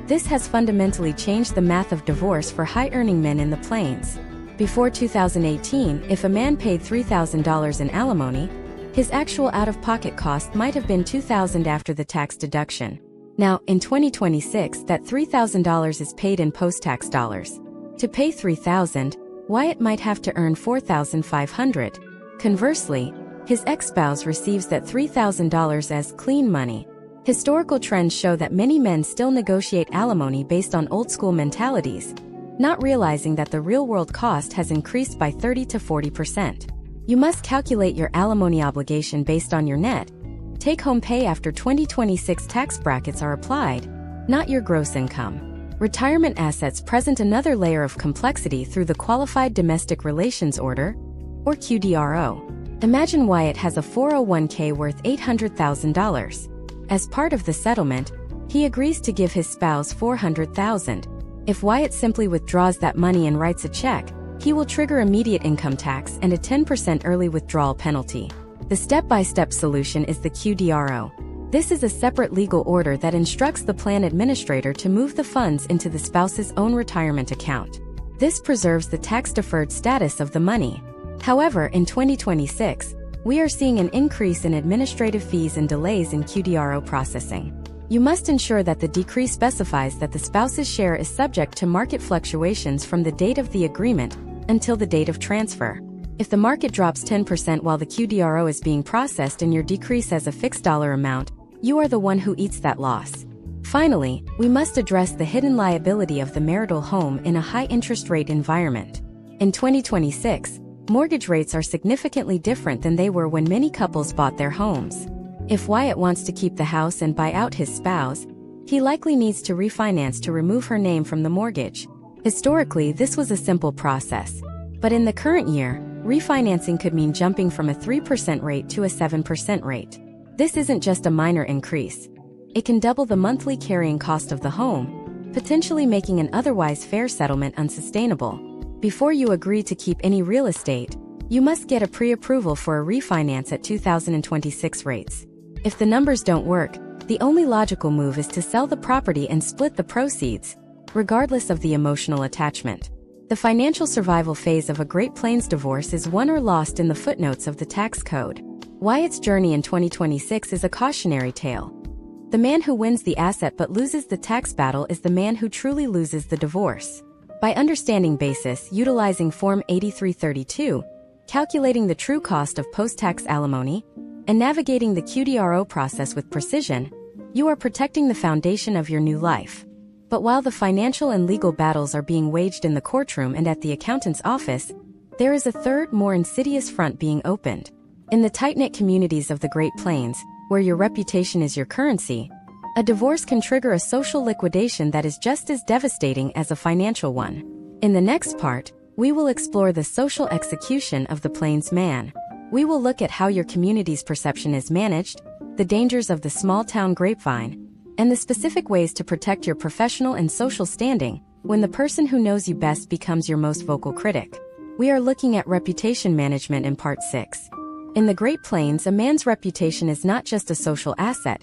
This has fundamentally changed the math of divorce for high-earning men in the Plains. Before 2018, if a man paid $3,000 in alimony, his actual out-of-pocket cost might have been $2,000 after the tax deduction. Now, in 2026, that $3,000 is paid in post-tax dollars. To pay $3,000, Wyatt might have to earn $4,500. Conversely, his ex-spouse receives that $3,000 as clean money. Historical trends show that many men still negotiate alimony based on old-school mentalities, not realizing that the real-world cost has increased by 30 to 40%. You must calculate your alimony obligation based on your net take-home pay after 2026 tax brackets are applied, not your gross income. Retirement assets present another layer of complexity through the Qualified Domestic Relations Order, or QDRO. Imagine Wyatt has a 401k worth $800,000. As part of the settlement, he agrees to give his spouse $400,000. If Wyatt simply withdraws that money and writes a check, he will trigger immediate income tax and a 10% early withdrawal penalty. The step-by-step solution is the QDRO. This is a separate legal order that instructs the plan administrator to move the funds into the spouse's own retirement account. This preserves the tax-deferred status of the money. However, in 2026, we are seeing an increase in administrative fees and delays in QDRO processing. You must ensure that the decree specifies that the spouse's share is subject to market fluctuations from the date of the agreement until the date of transfer. If the market drops 10% while the QDRO is being processed and your decree says a fixed dollar amount, you are the one who eats that loss. Finally, we must address the hidden liability of the marital home in a high-interest rate environment. In 2026, mortgage rates are significantly different than they were when many couples bought their homes. If Wyatt wants to keep the house and buy out his spouse, he likely needs to refinance to remove her name from the mortgage. Historically, this was a simple process. But in the current year, refinancing could mean jumping from a 3% rate to a 7% rate. This isn't just a minor increase. It can double the monthly carrying cost of the home, potentially making an otherwise fair settlement unsustainable. Before you agree to keep any real estate, you must get a pre-approval for a refinance at 2026 rates. If the numbers don't work, the only logical move is to sell the property and split the proceeds, regardless of the emotional attachment. The financial survival phase of a Great Plains divorce is won or lost in the footnotes of the tax code. Wyatt's journey in 2026 is a cautionary tale. The man who wins the asset but loses the tax battle is the man who truly loses the divorce. By understanding basis, utilizing Form 8332, calculating the true cost of post-tax alimony, and navigating the QDRO process with precision, you are protecting the foundation of your new life. But while the financial and legal battles are being waged in the courtroom and at the accountant's office, there is a third, more insidious front being opened. In the tight-knit communities of the Great Plains, where your reputation is your currency, a divorce can trigger a social liquidation that is just as devastating as a financial one. In the next part, we will explore the social execution of the Plains man. We will look at how your community's perception is managed, the dangers of the small-town grapevine, and the specific ways to protect your professional and social standing when the person who knows you best becomes your most vocal critic. We are looking at reputation management in Part 6. In the Great Plains, a man's reputation is not just a social asset.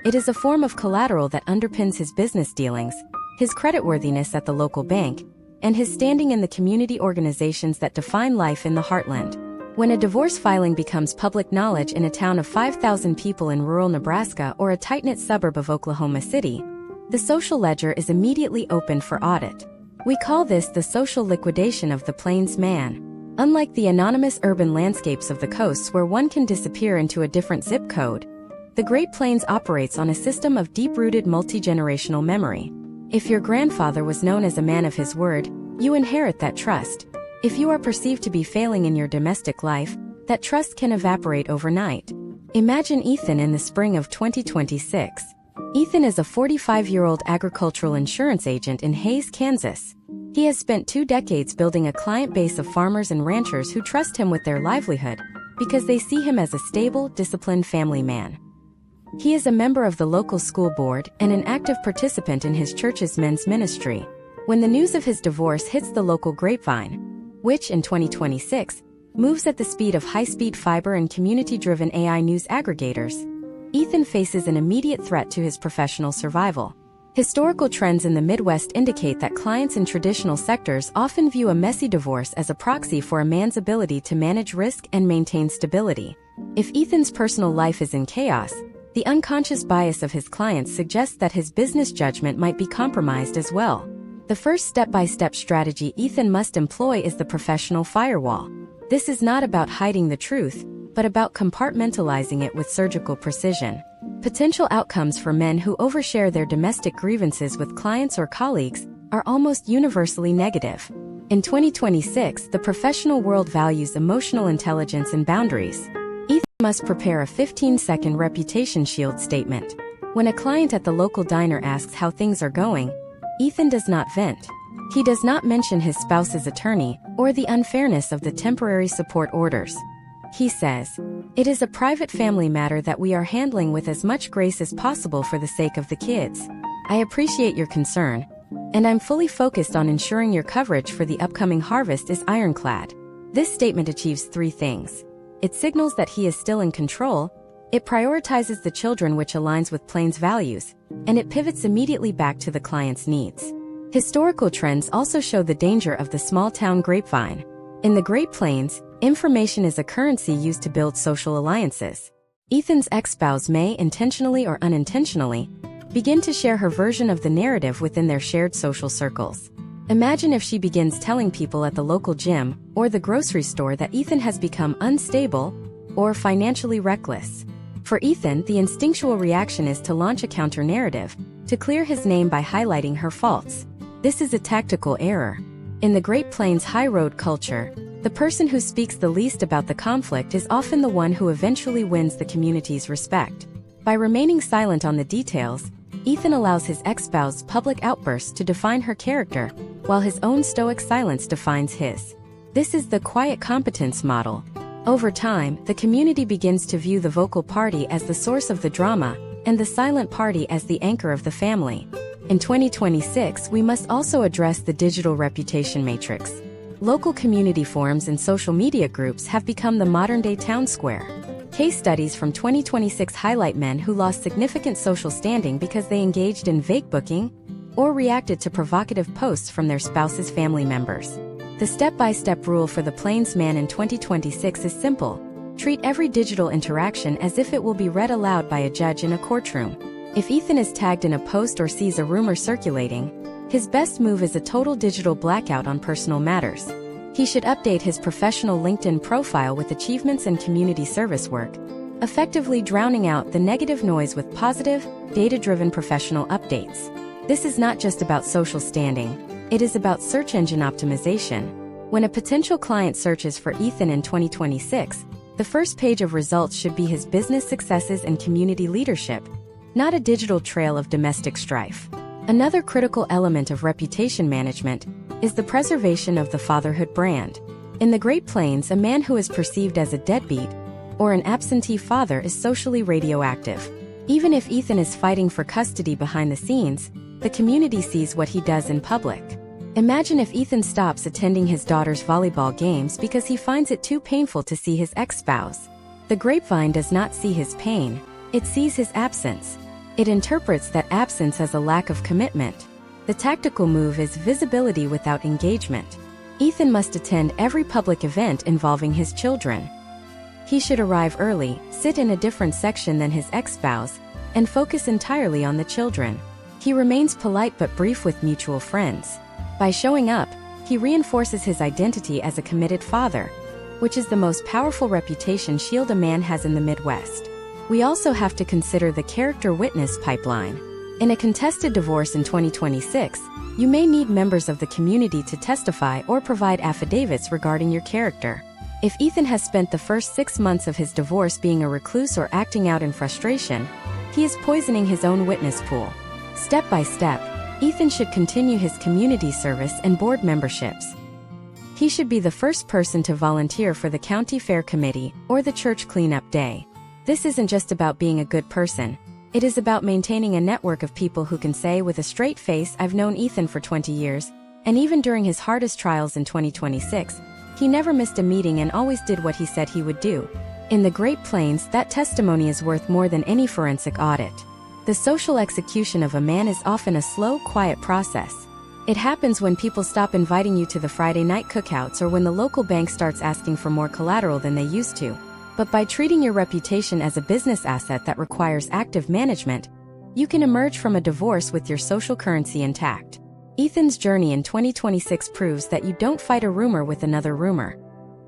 It is a form of collateral that underpins his business dealings, his creditworthiness at the local bank, and his standing in the community organizations that define life in the heartland. When a divorce filing becomes public knowledge in a town of 5,000 people in rural Nebraska or a tight-knit suburb of Oklahoma City, the social ledger is immediately opened for audit. We call this the social liquidation of the Plains man. Unlike the anonymous urban landscapes of the coasts where one can disappear into a different zip code, the Great Plains operates on a system of deep-rooted multi-generational memory. If your grandfather was known as a man of his word, you inherit that trust. If you are perceived to be failing in your domestic life, that trust can evaporate overnight. Imagine Ethan in the spring of 2026. Ethan is a 45-year-old agricultural insurance agent in Hays, Kansas. He has spent 2 decades building a client base of farmers and ranchers who trust him with their livelihood because they see him as a stable, disciplined family man. He is a member of the local school board and an active participant in his church's men's ministry. When the news of his divorce hits the local grapevine, which in 2026 moves at the speed of high-speed fiber and community-driven AI news aggregators, Ethan faces an immediate threat to his professional survival. Historical trends in the Midwest indicate that clients in traditional sectors often view a messy divorce as a proxy for a man's ability to manage risk and maintain stability. If Ethan's personal life is in chaos, the unconscious bias of his clients suggests that his business judgment might be compromised as well. The first step-by-step strategy Ethan must employ is the professional firewall. This is not about hiding the truth, but about compartmentalizing it with surgical precision. Potential outcomes for men who overshare their domestic grievances with clients or colleagues are almost universally negative. In 2026, the professional world values emotional intelligence and boundaries. Ethan must prepare a 15-second reputation shield statement. When a client at the local diner asks how things are going, Ethan does not vent. He does not mention his spouse's attorney or the unfairness of the temporary support orders. He says, "It is a private family matter that we are handling with as much grace as possible for the sake of the kids. I appreciate your concern, and I'm fully focused on ensuring your coverage for the upcoming harvest is ironclad." This statement achieves 3 things. It signals that he is still in control, It prioritizes the children, which aligns with Plains' values, and it pivots immediately back to the client's needs. Historical trends also show the danger of the small-town grapevine. In the Great Plains, information is a currency used to build social alliances. Ethan's ex-spouse may, intentionally or unintentionally, begin to share her version of the narrative within their shared social circles. Imagine if she begins telling people at the local gym or the grocery store that Ethan has become unstable or financially reckless. For Ethan, the instinctual reaction is to launch a counter-narrative, to clear his name by highlighting her faults. This is a tactical error. In the Great Plains high road culture, the person who speaks the least about the conflict is often the one who eventually wins the community's respect. By remaining silent on the details, Ethan allows his ex-spouse's public outbursts to define her character, while his own stoic silence defines his. This is the quiet competence model. Over time, the community begins to view the vocal party as the source of the drama, and the silent party as the anchor of the family. In 2026, we must also address the digital reputation matrix. Local community forums and social media groups have become the modern-day town square. Case studies from 2026 highlight men who lost significant social standing because they engaged in vague booking or reacted to provocative posts from their spouse's family members. The step-by-step rule for the Plains man in 2026 is simple. Treat every digital interaction as if it will be read aloud by a judge in a courtroom. If Ethan is tagged in a post or sees a rumor circulating, his best move is a total digital blackout on personal matters. He should update his professional LinkedIn profile with achievements and community service work, effectively drowning out the negative noise with positive, data-driven professional updates. This is not just about social standing. It is about search engine optimization. When a potential client searches for Ethan in 2026, the first page of results should be his business successes and community leadership, not a digital trail of domestic strife. Another critical element of reputation management is the preservation of the fatherhood brand. In the Great Plains, a man who is perceived as a deadbeat or an absentee father is socially radioactive. Even if Ethan is fighting for custody behind the scenes, the community sees what he does in public. Imagine if Ethan stops attending his daughter's volleyball games because he finds it too painful to see his ex-spouse. The grapevine does not see his pain, it sees his absence. It interprets that absence as a lack of commitment. The tactical move is visibility without engagement. Ethan must attend every public event involving his children. He should arrive early, sit in a different section than his ex-spouse, and focus entirely on the children. He remains polite but brief with mutual friends. By showing up, he reinforces his identity as a committed father, which is the most powerful reputation shield a man has in the Midwest. We also have to consider the character witness pipeline. In a contested divorce in 2026, you may need members of the community to testify or provide affidavits regarding your character. If Ethan has spent the first 6 months of his divorce being a recluse or acting out in frustration, he is poisoning his own witness pool. Step by step, Ethan should continue his community service and board memberships. He should be the first person to volunteer for the county fair committee or the church cleanup day. This isn't just about being a good person. It is about maintaining a network of people who can say with a straight face, "I've known Ethan for 20 years, and even during his hardest trials in 2026, he never missed a meeting and always did what he said he would do." In the Great Plains, that testimony is worth more than any forensic audit. The social execution of a man is often a slow, quiet process. It happens when people stop inviting you to the Friday night cookouts or when the local bank starts asking for more collateral than they used to. But by treating your reputation as a business asset that requires active management, you can emerge from a divorce with your social currency intact. Ethan's journey in 2026 proves that you don't fight a rumor with another rumor.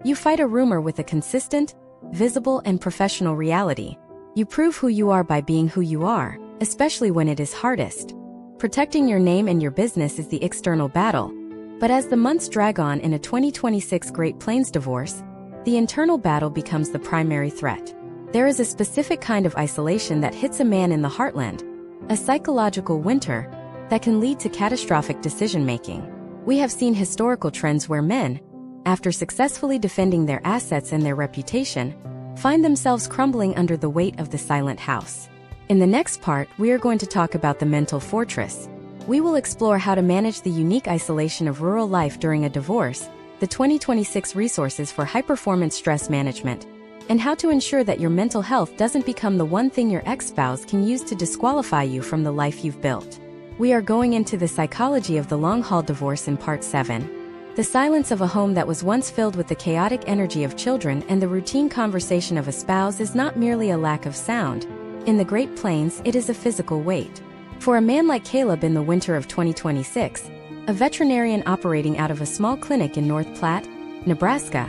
You fight a rumor with a consistent, visible, and professional reality. You prove who you are by being who you are, especially when it is hardest. Protecting your name and your business is the external battle. But as the months drag on in a 2026 Great Plains divorce, the internal battle becomes the primary threat. There is a specific kind of isolation that hits a man in the heartland, a psychological winter that can lead to catastrophic decision-making. We have seen historical trends where men, after successfully defending their assets and their reputation, find themselves crumbling under the weight of the silent house. In the next part, we are going to talk about the mental fortress. We will explore how to manage the unique isolation of rural life during a divorce, the 2026 resources for high-performance stress management, and how to ensure that your mental health doesn't become the one thing your ex-spouse can use to disqualify you from the life you've built. We are going into the psychology of the long-haul divorce in Part 7. The silence of a home that was once filled with the chaotic energy of children and the routine conversation of a spouse is not merely a lack of sound. In the Great Plains, it is a physical weight. For a man like Caleb in the winter of 2026, a veterinarian operating out of a small clinic in North Platte, Nebraska,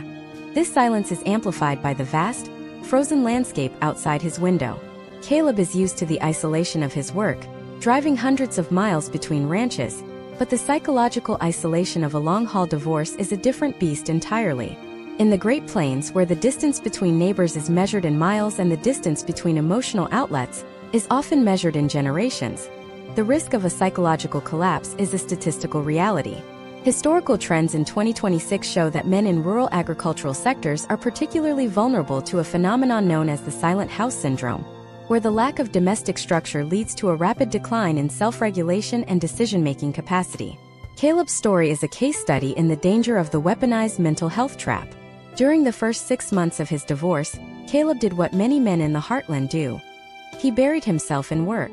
this silence is amplified by the vast, frozen landscape outside his window. Caleb is used to the isolation of his work, driving hundreds of miles between ranches, but the psychological isolation of a long-haul divorce is a different beast entirely. In the Great Plains, where the distance between neighbors is measured in miles and the distance between emotional outlets is often measured in generations, the risk of a psychological collapse is a statistical reality. Historical trends in 2026 show that men in rural agricultural sectors are particularly vulnerable to a phenomenon known as the silent house syndrome, where the lack of domestic structure leads to a rapid decline in self-regulation and decision-making capacity. Caleb's story is a case study in the danger of the weaponized mental health trap. During the first 6 months of his divorce, Caleb did what many men in the heartland do. He buried himself in work.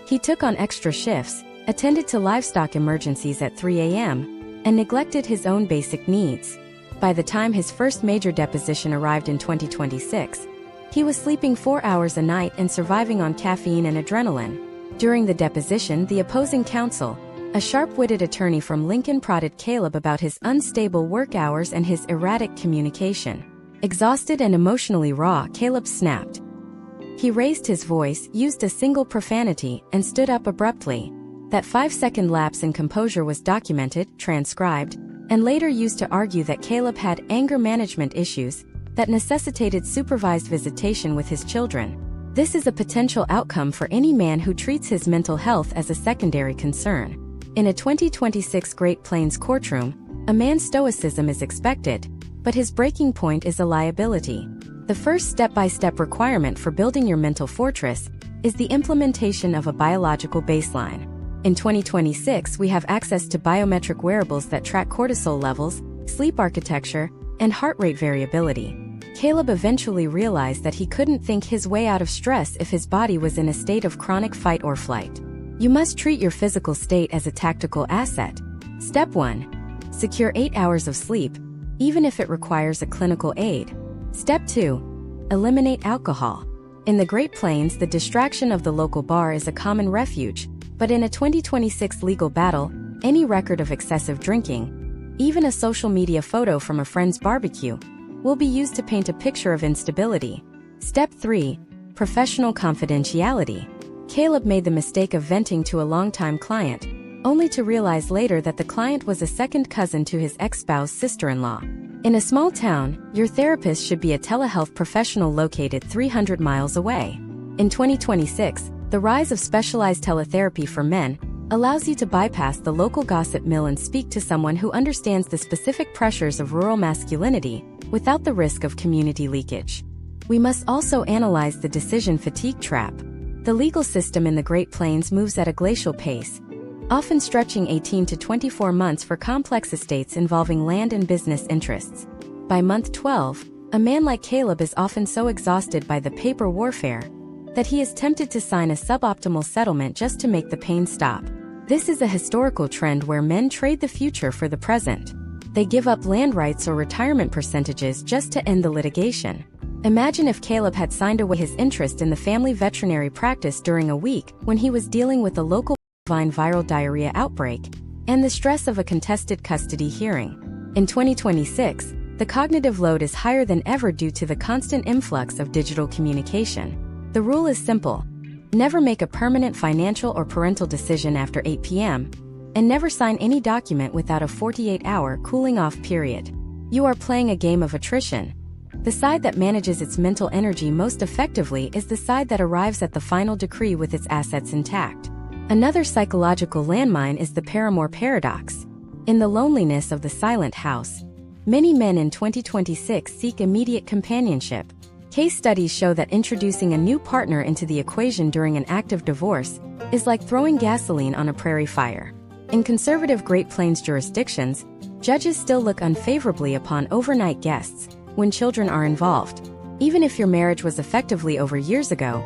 He took on extra shifts, attended to livestock emergencies at 3 a.m., and neglected his own basic needs. By the time his first major deposition arrived in 2026, he was sleeping 4 hours a night and surviving on caffeine and adrenaline. During the deposition, the opposing counsel, a sharp-witted attorney from Lincoln, prodded Caleb about his unstable work hours and his erratic communication. Exhausted and emotionally raw, Caleb snapped. He raised his voice, used a single profanity, and stood up abruptly. That 5-second lapse in composure was documented, transcribed, and later used to argue that Caleb had anger management issues that necessitated supervised visitation with his children. This is a potential outcome for any man who treats his mental health as a secondary concern. In a 2026 Great Plains courtroom, a man's stoicism is expected, but his breaking point is a liability. The first step-by-step requirement for building your mental fortress is the implementation of a biological baseline. In 2026, we have access to biometric wearables that track cortisol levels, sleep architecture, and heart rate variability. Caleb eventually realized that he couldn't think his way out of stress if his body was in a state of chronic fight or flight. You must treat your physical state as a tactical asset. Step 1. Secure 8 hours of sleep, even if it requires a clinical aid. Step 2. Eliminate alcohol. In the Great Plains, the distraction of the local bar is a common refuge, but in a 2026 legal battle, any record of excessive drinking, even a social media photo from a friend's barbecue, will be used to paint a picture of instability. Step 3. Professional confidentiality. Caleb made the mistake of venting to a longtime client, only to realize later that the client was a second cousin to his ex-spouse's sister-in-law. In a small town, your therapist should be a telehealth professional located 300 miles away. In 2026, the rise of specialized teletherapy for men allows you to bypass the local gossip mill and speak to someone who understands the specific pressures of rural masculinity without the risk of community leakage. We must also analyze the decision fatigue trap. The legal system in the Great Plains moves at a glacial pace, often stretching 18 to 24 months for complex estates involving land and business interests. By month 12, a man like Caleb is often so exhausted by the paper warfare that he is tempted to sign a suboptimal settlement just to make the pain stop. This is a historical trend where men trade the future for the present. They give up land rights or retirement percentages just to end the litigation. Imagine if Caleb had signed away his interest in the family veterinary practice during a week when he was dealing with a local bovine viral diarrhea outbreak and the stress of a contested custody hearing. In 2026, the cognitive load is higher than ever due to the constant influx of digital communication. The rule is simple. Never make a permanent financial or parental decision after 8 p.m., and never sign any document without a 48-hour cooling-off period. You are playing a game of attrition. The side that manages its mental energy most effectively is the side that arrives at the final decree with its assets intact. Another psychological landmine is the paramour paradox. In the loneliness of the silent house, many men in 2026 seek immediate companionship. Case studies show that introducing a new partner into the equation during an active divorce is like throwing gasoline on a prairie fire. In conservative Great Plains jurisdictions, judges still look unfavorably upon overnight guests when children are involved. Even if your marriage was effectively over years ago,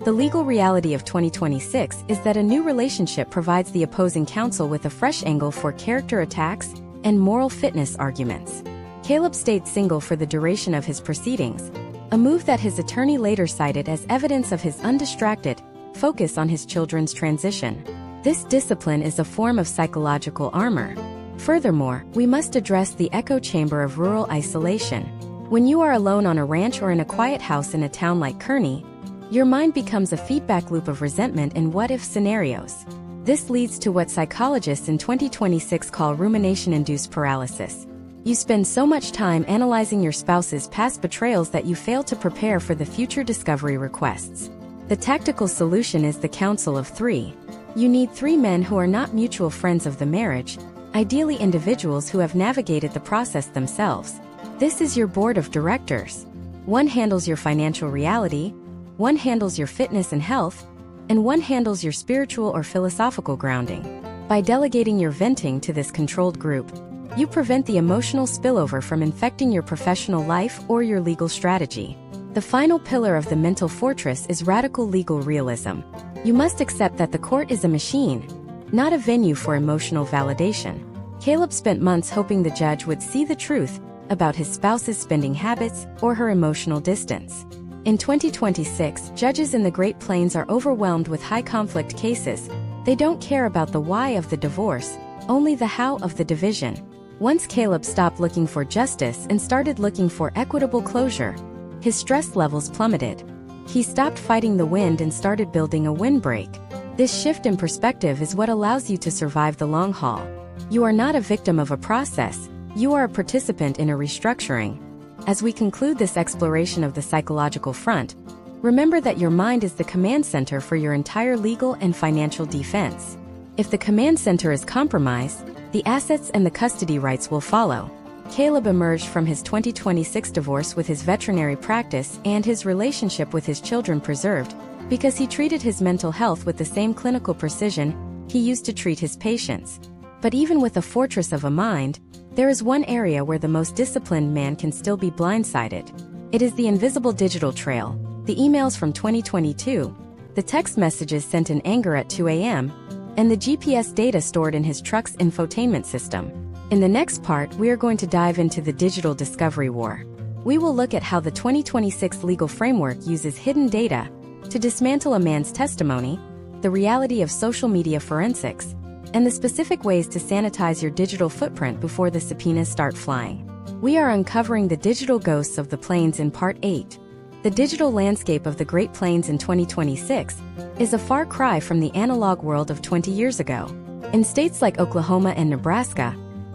the legal reality of 2026 is that a new relationship provides the opposing counsel with a fresh angle for character attacks and moral fitness arguments. Caleb stayed single for the duration of his proceedings, a move that his attorney later cited as evidence of his undistracted focus on his children's transition. This discipline is a form of psychological armor. Furthermore, we must address the echo chamber of rural isolation. When you are alone on a ranch or in a quiet house in a town like Kearney, your mind becomes a feedback loop of resentment and what-if scenarios. This leads to what psychologists in 2026 call rumination-induced paralysis. You spend so much time analyzing your spouse's past betrayals that you fail to prepare for the future discovery requests. The tactical solution is the counsel of three. You need three men who are not mutual friends of the marriage, ideally individuals who have navigated the process themselves. This is your board of directors. One handles your financial reality, one handles your fitness and health, and one handles your spiritual or philosophical grounding. By delegating your venting to this controlled group, you prevent the emotional spillover from infecting your professional life or your legal strategy. The final pillar of the mental fortress is radical legal realism. You must accept that the court is a machine, not a venue for emotional validation. Caleb spent months hoping the judge would see the truth about his spouse's spending habits or her emotional distance. In 2026, judges in the Great Plains are overwhelmed with high-conflict cases. They don't care about the why of the divorce, only the how of the division. Once Caleb stopped looking for justice and started looking for equitable closure, his stress levels plummeted. He stopped fighting the wind and started building a windbreak. This shift in perspective is what allows you to survive the long haul. You are not a victim of a process, you are a participant in a restructuring. As we conclude this exploration of the psychological front, remember that your mind is the command center for your entire legal and financial defense. If the command center is compromised, the assets and the custody rights will follow. Caleb emerged from his 2026 divorce with his veterinary practice and his relationship with his children preserved, because he treated his mental health with the same clinical precision he used to treat his patients. But even with a fortress of a mind, there is one area where the most disciplined man can still be blindsided. It is the invisible digital trail, the emails from 2022, the text messages sent in anger at 2 a.m., and the GPS data stored in his truck's infotainment system. In the next part, we are going to dive into the digital discovery war. We will look at how the 2026 legal framework uses hidden data to dismantle a man's testimony, the reality of social media forensics, and the specific ways to sanitize your digital footprint before the subpoenas start flying. We are uncovering the digital ghosts of the plains in Part 8. The digital landscape of the Great Plains in 2026 is a far cry from the analog world of 20 years ago. In states like Oklahoma and Nebraska,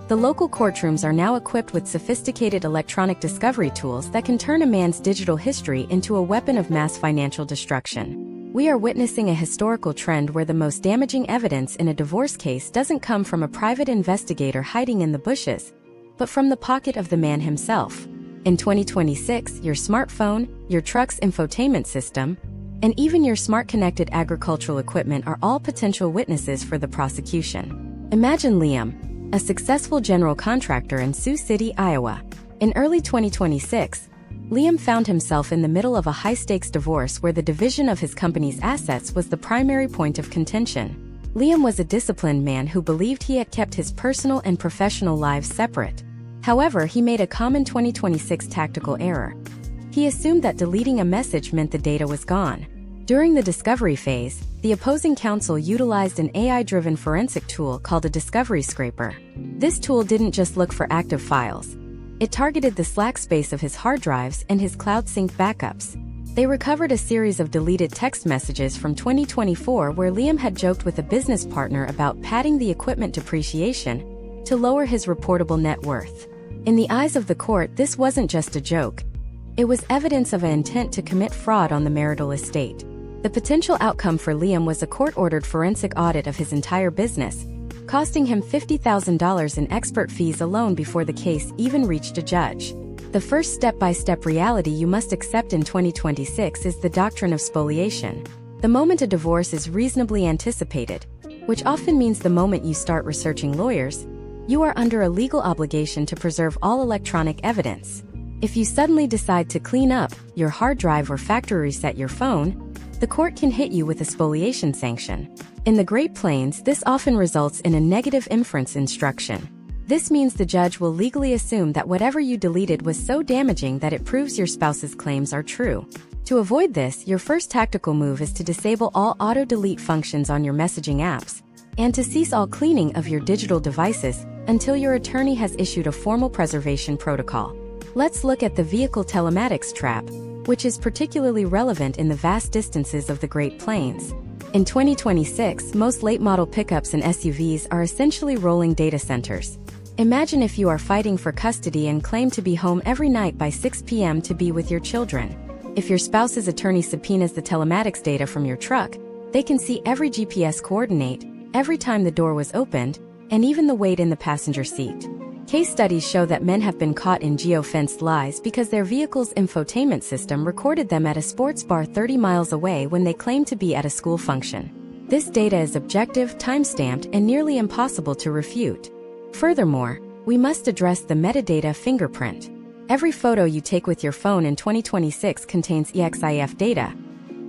the local courtrooms are now equipped with sophisticated electronic discovery tools that can turn a man's digital history into a weapon of mass financial destruction. We are witnessing a historical trend where the most damaging evidence in a divorce case doesn't come from a private investigator hiding in the bushes, but from the pocket of the man himself. In 2026, your smartphone, your truck's infotainment system, and even your smart connected agricultural equipment are all potential witnesses for the prosecution. Imagine Liam, a successful general contractor in Sioux City, Iowa. In early 2026, Liam found himself in the middle of a high-stakes divorce where the division of his company's assets was the primary point of contention. Liam was a disciplined man who believed he had kept his personal and professional lives separate. However, he made a common 2026 tactical error. He assumed that deleting a message meant the data was gone. During the discovery phase, the opposing counsel utilized an AI-driven forensic tool called a discovery scraper. This tool didn't just look for active files. It targeted the slack space of his hard drives and his cloud-synced backups. They recovered a series of deleted text messages from 2024 where Liam had joked with a business partner about padding the equipment depreciation to lower his reportable net worth. In the eyes of the court, this wasn't just a joke. It was evidence of an intent to commit fraud on the marital estate. The potential outcome for Liam was a court-ordered forensic audit of his entire business, costing him $50,000 in expert fees alone before the case even reached a judge. The first step-by-step reality you must accept in 2026 is the doctrine of spoliation. The moment a divorce is reasonably anticipated, which often means the moment you start researching lawyers, you are under a legal obligation to preserve all electronic evidence. If you suddenly decide to clean up your hard drive or factory reset your phone, the court can hit you with a spoliation sanction. In the Great Plains, this often results in a negative inference instruction. This means the judge will legally assume that whatever you deleted was so damaging that it proves your spouse's claims are true. To avoid this, your first tactical move is to disable all auto-delete functions on your messaging apps, and to cease all cleaning of your digital devices until your attorney has issued a formal preservation protocol. Let's look at the vehicle telematics trap, which is particularly relevant in the vast distances of the Great Plains. In 2026, most late-model pickups and SUVs are essentially rolling data centers. Imagine if you are fighting for custody and claim to be home every night by 6 p.m. to be with your children. If your spouse's attorney subpoenas the telematics data from your truck, they can see every GPS coordinate, every time the door was opened, and even the weight in the passenger seat. Case studies show that men have been caught in geo-fenced lies because their vehicle's infotainment system recorded them at a sports bar 30 miles away when they claimed to be at a school function. This data is objective, time-stamped, and nearly impossible to refute. Furthermore, we must address the metadata fingerprint. Every photo you take with your phone in 2026 contains EXIF data,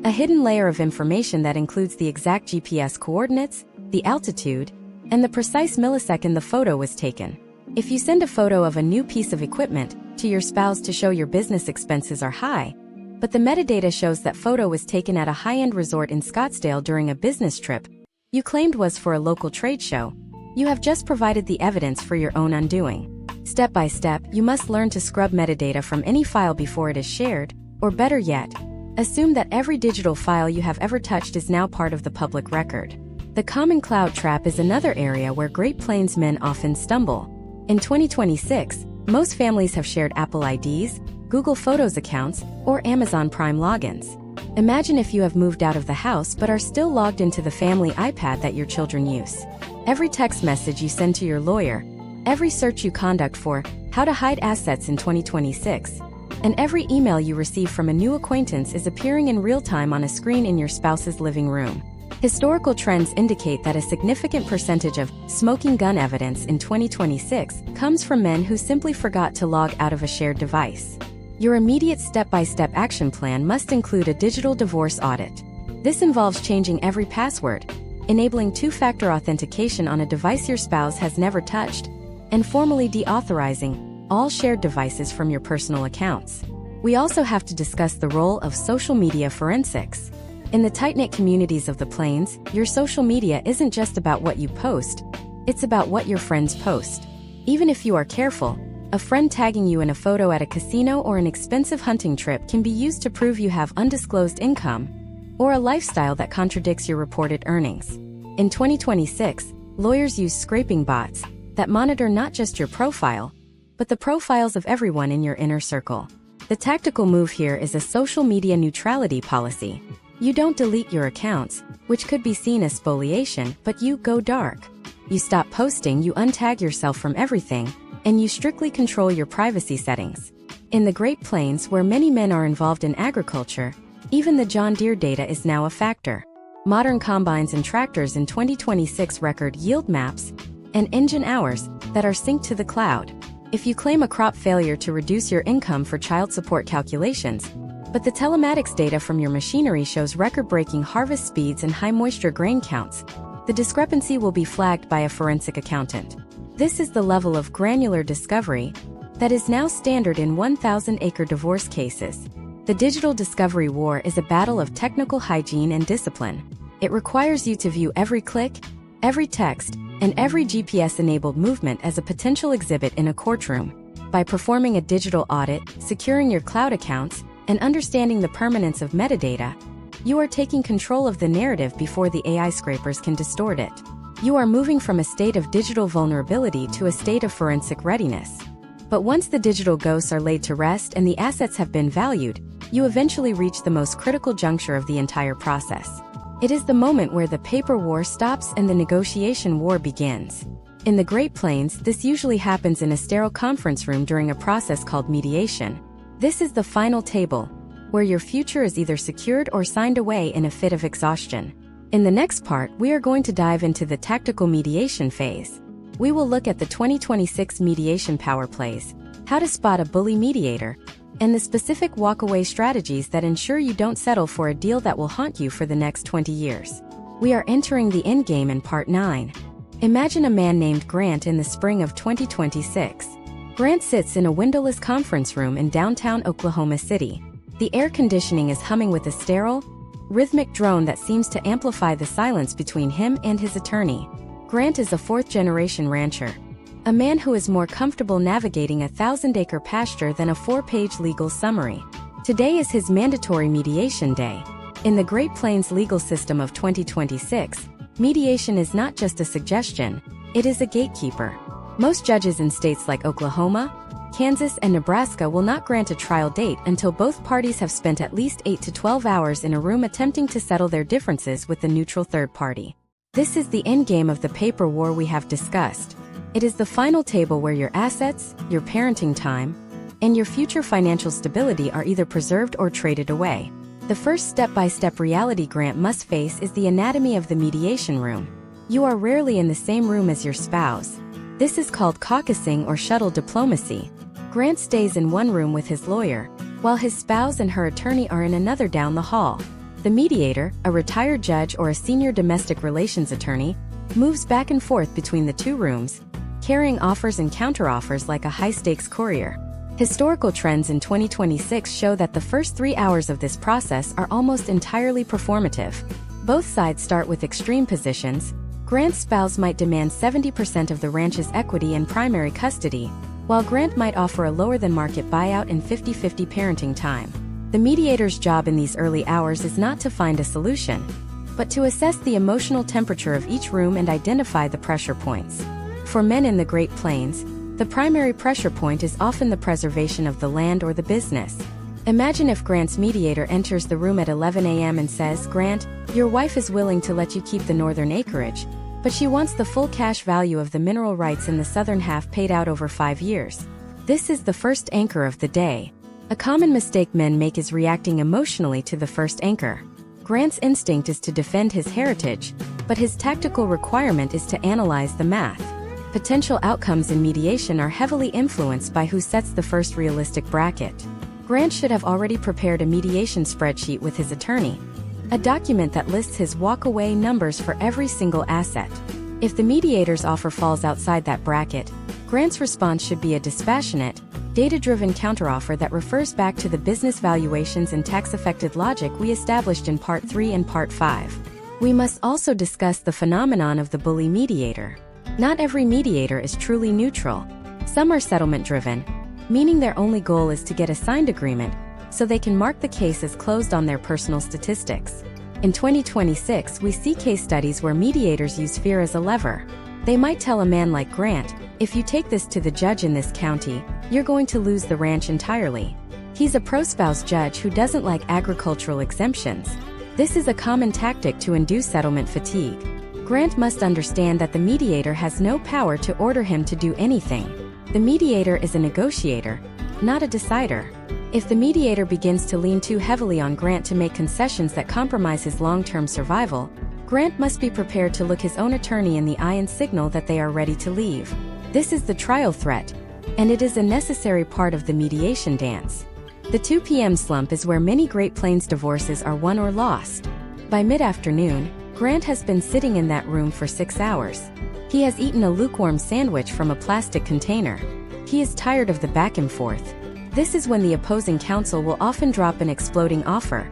a hidden layer of information that includes the exact GPS coordinates, the altitude, and the precise millisecond the photo was taken. If you send a photo of a new piece of equipment to your spouse to show your business expenses are high, but the metadata shows that photo was taken at a high-end resort in Scottsdale during a business trip you claimed was for a local trade show, you have just provided the evidence for your own undoing. Step by step, you must learn to scrub metadata from any file before it is shared, or better yet, assume that every digital file you have ever touched is now part of the public record. The common cloud trap is another area where Great Plains men often stumble. In 2026, most families have shared Apple IDs, Google Photos accounts, or Amazon Prime logins. Imagine if you have moved out of the house but are still logged into the family iPad that your children use. Every text message you send to your lawyer, every search you conduct for how to hide assets in 2026, and every email you receive from a new acquaintance is appearing in real time on a screen in your spouse's living room. Historical trends indicate that a significant percentage of smoking gun evidence in 2026 comes from men who simply forgot to log out of a shared device. Your immediate step-by-step action plan must include a digital divorce audit. This involves changing every password, enabling two-factor authentication on a device your spouse has never touched, and formally deauthorizing all shared devices from your personal accounts. We also have to discuss the role of social media forensics. In the tight-knit communities of the Plains, your social media isn't just about what you post, it's about what your friends post. Even if you are careful, a friend tagging you in a photo at a casino or an expensive hunting trip can be used to prove you have undisclosed income, or a lifestyle that contradicts your reported earnings. In 2026, lawyers use scraping bots that monitor not just your profile, but the profiles of everyone in your inner circle. The tactical move here is a social media neutrality policy. You don't delete your accounts, which could be seen as spoliation, but you go dark. You stop posting, you untag yourself from everything, and you strictly control your privacy settings. In the Great Plains, where many men are involved in agriculture, even the John Deere data is now a factor. Modern combines and tractors in 2026 record yield maps and engine hours that are synced to the cloud. If you claim a crop failure to reduce your income for child support calculations, but the telematics data from your machinery shows record-breaking harvest speeds and high-moisture grain counts, the discrepancy will be flagged by a forensic accountant. This is the level of granular discovery that is now standard in 1,000-acre divorce cases. The digital discovery war is a battle of technical hygiene and discipline. It requires you to view every click, every text, and every GPS-enabled movement as a potential exhibit in a courtroom. By performing a digital audit, securing your cloud accounts, and understanding the permanence of metadata, you are taking control of the narrative before the AI scrapers can distort it. You are moving from a state of digital vulnerability to a state of forensic readiness. But once the digital ghosts are laid to rest and the assets have been valued, you eventually reach the most critical juncture of the entire process. It is the moment where the paper war stops and the negotiation war begins. In the Great Plains, this usually happens in a sterile conference room during a process called mediation. This is the final table, where your future is either secured or signed away in a fit of exhaustion. In the next part, we are going to dive into the tactical mediation phase, We will look at the 2026 mediation power plays, how to spot a bully mediator, and the specific walkaway strategies that ensure you don't settle for a deal that will haunt you for the next 20 years. We are entering the endgame in Part 9. Imagine a man named Grant in the spring of 2026. Grant sits in a windowless conference room in downtown Oklahoma City. The air conditioning is humming with a sterile, rhythmic drone that seems to amplify the silence between him and his attorney. Grant is a fourth-generation rancher, a man who is more comfortable navigating a 1,000-acre pasture than a 4-page legal summary. Today is his mandatory mediation day. In the Great Plains legal system of 2026, mediation is not just a suggestion, it is a gatekeeper. Most judges in states like Oklahoma, Kansas, and Nebraska will not grant a trial date until both parties have spent at least 8 to 12 hours in a room attempting to settle their differences with a neutral third party. This is the endgame of the paper war we have discussed. It is the final table where your assets, your parenting time, and your future financial stability are either preserved or traded away. The first step-by-step reality Grant must face is the anatomy of the mediation room. You are rarely in the same room as your spouse. This is called caucusing or shuttle diplomacy. Grant stays in one room with his lawyer, while his spouse and her attorney are in another down the hall. The mediator, a retired judge or a senior domestic relations attorney, moves back and forth between the two rooms, carrying offers and counteroffers like a high-stakes courier. Historical trends in 2026 show that the first 3 hours of this process are almost entirely performative. Both sides start with extreme positions. Grant's spouse might demand 70% of the ranch's equity and primary custody, while Grant might offer a lower-than-market buyout and 50-50 parenting time. The mediator's job in these early hours is not to find a solution, but to assess the emotional temperature of each room and identify the pressure points. For men in the Great Plains, the primary pressure point is often the preservation of the land or the business. Imagine if Grant's mediator enters the room at 11 a.m. and says, "Grant, your wife is willing to let you keep the northern acreage, but she wants the full cash value of the mineral rights in the southern half paid out over 5 years." This is the first anchor of the day. A common mistake men make is reacting emotionally to the first anchor. Grant's instinct is to defend his heritage, but his tactical requirement is to analyze the math. Potential outcomes in mediation are heavily influenced by who sets the first realistic bracket. Grant should have already prepared a mediation spreadsheet with his attorney, a document that lists his walkaway numbers for every single asset. If the mediator's offer falls outside that bracket, Grant's response should be a dispassionate, data-driven counteroffer that refers back to the business valuations and tax-affected logic we established in Part 3 and Part 5. We must also discuss the phenomenon of the bully mediator. Not every mediator is truly neutral. Some are settlement-driven, meaning their only goal is to get a signed agreement so they can mark the case as closed on their personal statistics. In 2026, we see case studies where mediators use fear as a lever. They might tell a man like Grant, "If you take this to the judge in this county, you're going to lose the ranch entirely." He's a pro-spouse judge who doesn't like agricultural exemptions. This is a common tactic to induce settlement fatigue. Grant must understand that the mediator has no power to order him to do anything. The mediator is a negotiator, not a decider. If the mediator begins to lean too heavily on Grant to make concessions that compromise his long-term survival, Grant must be prepared to look his own attorney in the eye and signal that they are ready to leave. This is the trial threat, and it is a necessary part of the mediation dance. The 2 p.m. slump is where many Great Plains divorces are won or lost. By mid-afternoon, Grant has been sitting in that room for 6 hours. He has eaten a lukewarm sandwich from a plastic container. He is tired of the back and forth. This is when the opposing counsel will often drop an exploding offer,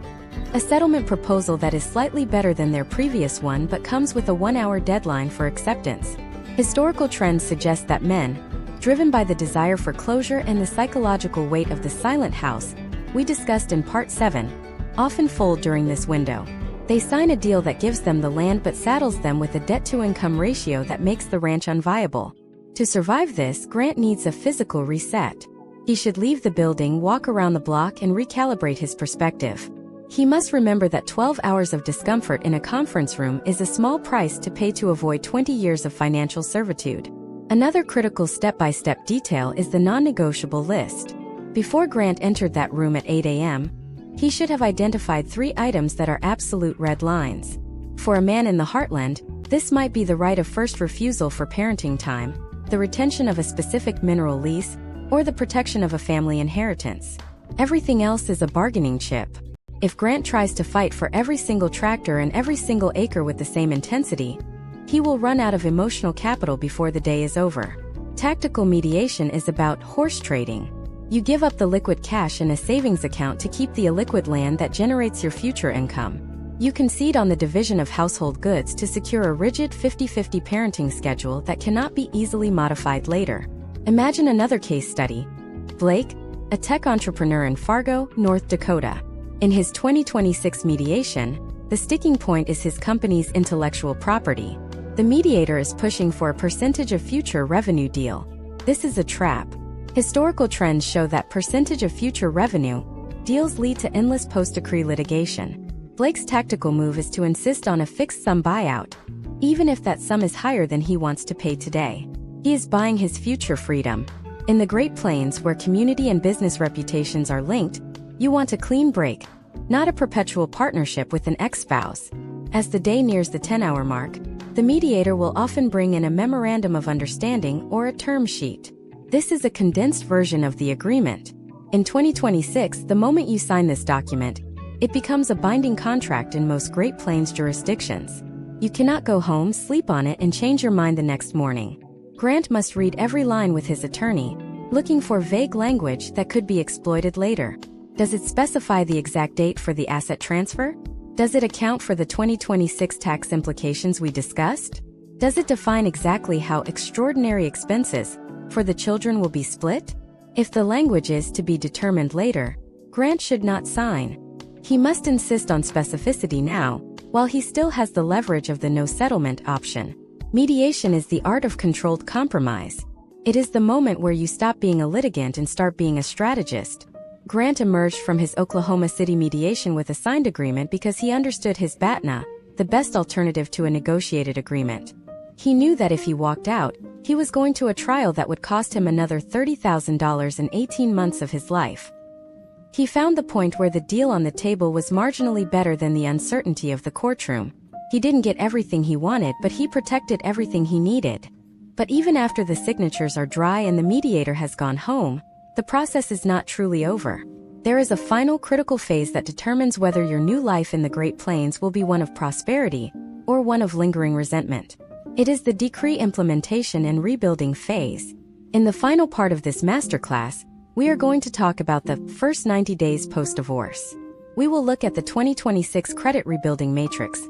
a settlement proposal that is slightly better than their previous one but comes with a 1-hour deadline for acceptance. Historical trends suggest that men, driven by the desire for closure and the psychological weight of the silent house we discussed in Part 7, often fold during this window. They sign a deal that gives them the land but saddles them with a debt-to-income ratio that makes the ranch unviable. To survive this, Grant needs a physical reset. He should leave the building, walk around the block, and recalibrate his perspective. He must remember that 12 hours of discomfort in a conference room is a small price to pay to avoid 20 years of financial servitude. Another critical step-by-step detail is the non-negotiable list. Before Grant entered that room at 8 a.m., he should have identified 3 items that are absolute red lines. For a man in the heartland, This might be the right of first refusal for parenting time, the retention of a specific mineral lease, or the protection of a family inheritance. Everything else is a bargaining chip. If Grant tries to fight for every single tractor and every single acre with the same intensity, he will run out of emotional capital before the day is over. Tactical mediation is about horse trading. You give up the liquid cash in a savings account to keep the illiquid land that generates your future income. You concede on the division of household goods to secure a rigid 50-50 parenting schedule that cannot be easily modified later. Imagine another case study. Blake, a tech entrepreneur in Fargo, North Dakota. In his 2026 mediation, the sticking point is his company's intellectual property. The mediator is pushing for a percentage of future revenue deal. This is a trap. Historical trends show that percentage of future revenue deals lead to endless post-decree litigation. Blake's tactical move is to insist on a fixed sum buyout, even if that sum is higher than he wants to pay today. He is buying his future freedom. In the Great Plains, where community and business reputations are linked, you want a clean break, not a perpetual partnership with an ex-spouse. As the day nears the 10-hour mark, the mediator will often bring in a memorandum of understanding or a term sheet. This is a condensed version of the agreement. In 2026, the moment you sign this document, it becomes a binding contract in most Great Plains jurisdictions. You cannot go home, sleep on it, and change your mind the next morning. Grant must read every line with his attorney, looking for vague language that could be exploited later. Does it specify the exact date for the asset transfer? Does it account for the 2026 tax implications we discussed? Does it define exactly how extraordinary expenses for the children will be split? If the language is to be determined later, Grant should not sign. He must insist on specificity now, while he still has the leverage of the no settlement option. Mediation is the art of controlled compromise. It is the moment where you stop being a litigant and start being a strategist. Grant emerged from his Oklahoma City mediation with a signed agreement because he understood his BATNA, the best alternative to a negotiated agreement. He knew that if he walked out, he was going to a trial that would cost him another $30,000 and 18 months of his life. He found the point where the deal on the table was marginally better than the uncertainty of the courtroom. He didn't get everything he wanted, but he protected everything he needed. But even after the signatures are dry and the mediator has gone home, the process is not truly over. There is a final critical phase that determines whether your new life in the Great Plains will be one of prosperity or one of lingering resentment. It is the decree implementation and rebuilding phase. In the final part of this masterclass, we are going to talk about the first 90 days post-divorce. We will look at the 2026 credit rebuilding matrix,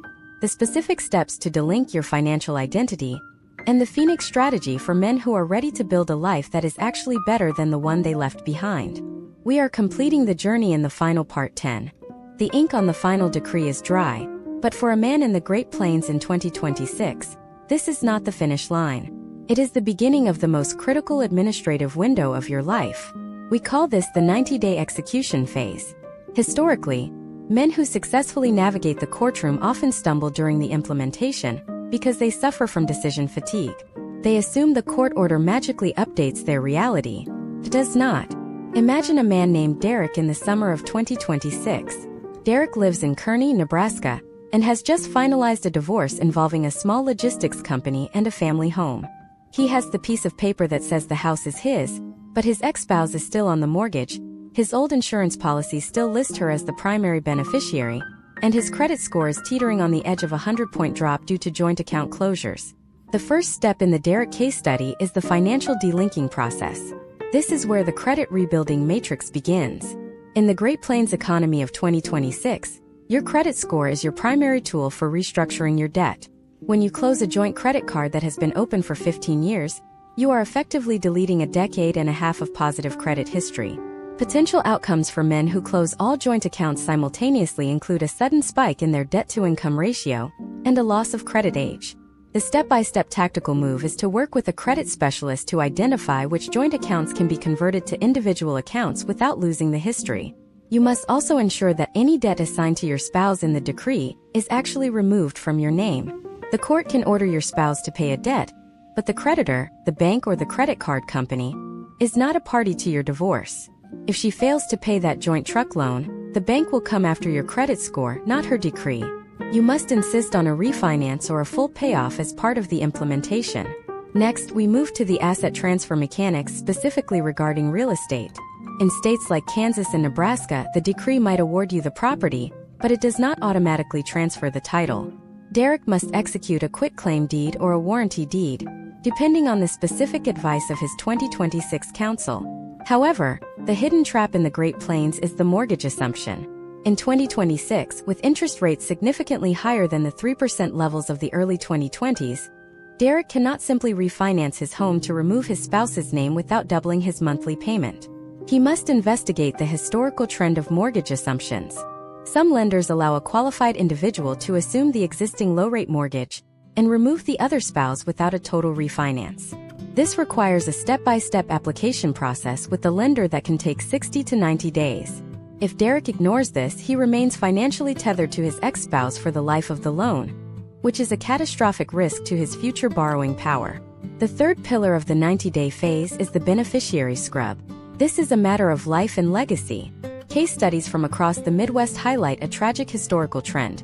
the specific steps to delink your financial identity, and the Phoenix strategy for men who are ready to build a life that is actually better than the one they left behind. We are completing the journey in the final part 10. The ink on the final decree is dry, but for a man in the Great Plains in 2026, this is not the finish line. It is the beginning of the most critical administrative window of your life. We call this the 90-day execution phase. Historically, men who successfully navigate the courtroom often stumble during the implementation because they suffer from decision fatigue. They assume the court order magically updates their reality. It does not. Imagine a man named Derek in the summer of 2026. Derek lives in Kearney, Nebraska, and has just finalized a divorce involving a small logistics company and a family home. He has the piece of paper that says the house is his, but his ex-spouse is still on the mortgage, his old insurance policies still list her as the primary beneficiary, and his credit score is teetering on the edge of a 100-point drop due to joint account closures. The first step in the Derek case study is the financial delinking process. This is where the credit rebuilding matrix begins. In the Great Plains economy of 2026, your credit score is your primary tool for restructuring your debt. When you close a joint credit card that has been open for 15 years, you are effectively deleting a decade and a half of positive credit history. Potential outcomes for men who close all joint accounts simultaneously include a sudden spike in their debt-to-income ratio and a loss of credit age. The step-by-step tactical move is to work with a credit specialist to identify which joint accounts can be converted to individual accounts without losing the history. You must also ensure that any debt assigned to your spouse in the decree is actually removed from your name. The court can order your spouse to pay a debt, but the creditor, the bank or the credit card company, is not a party to your divorce. If she fails to pay that joint truck loan, the bank will come after your credit score, not her decree. You must insist on a refinance or a full payoff as part of the implementation. Next, we move to the asset transfer mechanics specifically regarding real estate. In states like Kansas and Nebraska, the decree might award you the property, but it does not automatically transfer the title. Derek must execute a quitclaim deed or a warranty deed, depending on the specific advice of his 2026 counsel. However, the hidden trap in the Great Plains is the mortgage assumption. In 2026, with interest rates significantly higher than the 3% levels of the early 2020s, Derek cannot simply refinance his home to remove his spouse's name without doubling his monthly payment. He must investigate the historical trend of mortgage assumptions. Some lenders allow a qualified individual to assume the existing low-rate mortgage and remove the other spouse without a total refinance. This requires a step-by-step application process with the lender that can take 60 to 90 days. If Derek ignores this, he remains financially tethered to his ex-spouse for the life of the loan, which is a catastrophic risk to his future borrowing power. The third pillar of the 90-day phase is the beneficiary scrub. This is a matter of life and legacy. Case studies from across the Midwest highlight a tragic historical trend.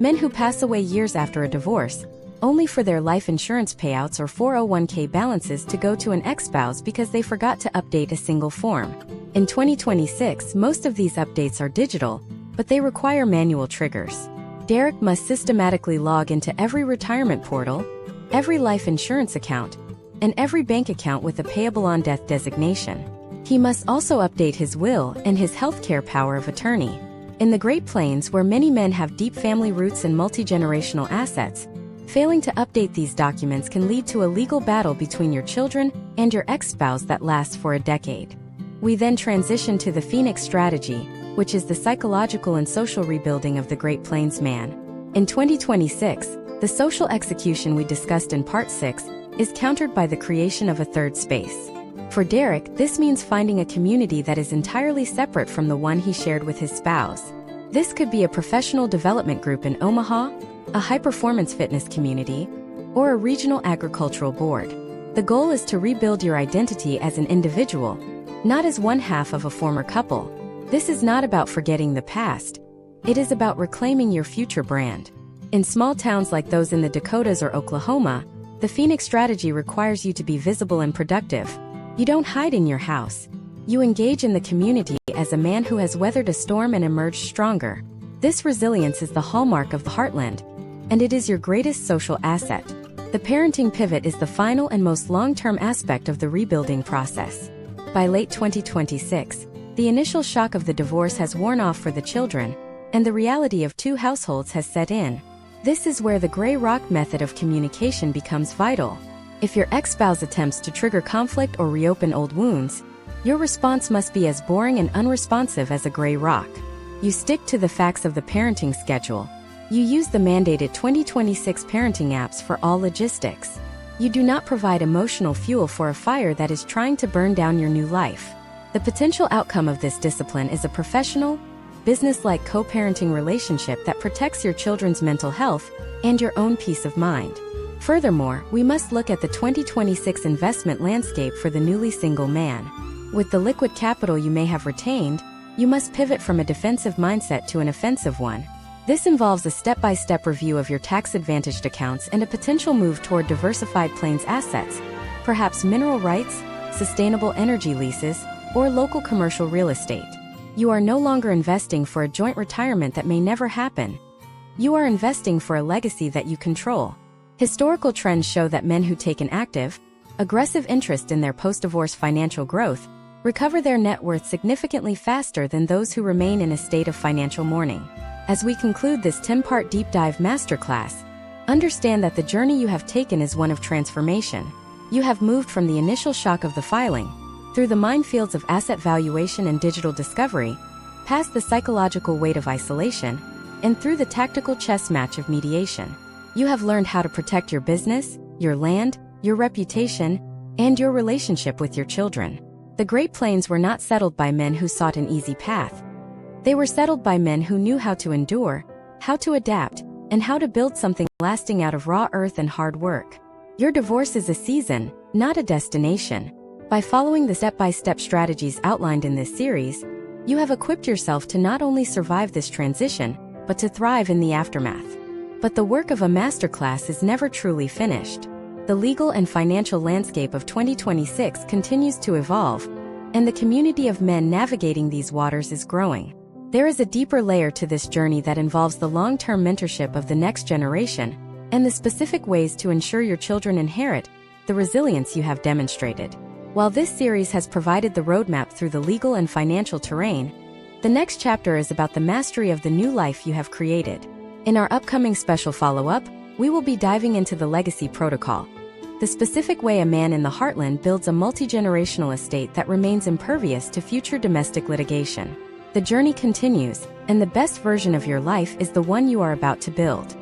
Men who pass away years after a divorce, only for their life insurance payouts or 401k balances to go to an ex-spouse because they forgot to update a single form. In 2026, most of these updates are digital, but they require manual triggers. Derek must systematically log into every retirement portal, every life insurance account, and every bank account with a payable on death designation. He must also update his will and his healthcare power of attorney. In the Great Plains, where many men have deep family roots and multi-generational assets, failing to update these documents can lead to a legal battle between your children and your ex-spouse that lasts for a decade. We then transition to the Phoenix strategy, which is the psychological and social rebuilding of the Great Plains man. In 2026, the social execution we discussed in Part 6 is countered by the creation of a third space. For Derek, this means finding a community that is entirely separate from the one he shared with his spouse. This could be a professional development group in Omaha, a high-performance fitness community, or a regional agricultural board. The goal is to rebuild your identity as an individual, not as one half of a former couple. This is not about forgetting the past. It is about reclaiming your future brand. In small towns like those in the Dakotas or Oklahoma, the Phoenix strategy requires you to be visible and productive. You don't hide in your house. You engage in the community as a man who has weathered a storm and emerged stronger. This resilience is the hallmark of the heartland, and it is your greatest social asset. The parenting pivot is the final and most long-term aspect of the rebuilding process. By late 2026, the initial shock of the divorce has worn off for the children, and the reality of two households has set in. This is where the gray rock method of communication becomes vital. If your ex-spouse attempts to trigger conflict or reopen old wounds, your response must be as boring and unresponsive as a gray rock. You stick to the facts of the parenting schedule. You use the mandated 2026 parenting apps for all logistics. You do not provide emotional fuel for a fire that is trying to burn down your new life. The potential outcome of this discipline is a professional, business-like co-parenting relationship that protects your children's mental health and your own peace of mind. Furthermore, we must look at the 2026 investment landscape for the newly single man. With the liquid capital you may have retained, you must pivot from a defensive mindset to an offensive one. This involves a step-by-step review of your tax-advantaged accounts and a potential move toward diversified Plains assets, perhaps mineral rights, sustainable energy leases, or local commercial real estate. You are no longer investing for a joint retirement that may never happen. You are investing for a legacy that you control. Historical trends show that men who take an active, aggressive interest in their post-divorce financial growth recover their net worth significantly faster than those who remain in a state of financial mourning. As we conclude this 10-part deep dive masterclass, understand that the journey you have taken is one of transformation. You have moved from the initial shock of the filing, through the minefields of asset valuation and digital discovery, past the psychological weight of isolation, and through the tactical chess match of mediation. You have learned how to protect your business, your land, your reputation, and your relationship with your children. The Great Plains were not settled by men who sought an easy path. They were settled by men who knew how to endure, how to adapt, and how to build something lasting out of raw earth and hard work. Your divorce is a season, not a destination. By following the step-by-step strategies outlined in this series, you have equipped yourself to not only survive this transition, but to thrive in the aftermath. But the work of a masterclass is never truly finished. The legal and financial landscape of 2026 continues to evolve, and the community of men navigating these waters is growing. There is a deeper layer to this journey that involves the long-term mentorship of the next generation and the specific ways to ensure your children inherit the resilience you have demonstrated. While this series has provided the roadmap through the legal and financial terrain, the next chapter is about the mastery of the new life you have created. In our upcoming special follow-up, we will be diving into the legacy protocol, the specific way a man in the heartland builds a multi-generational estate that remains impervious to future domestic litigation. The journey continues, and the best version of your life is the one you are about to build.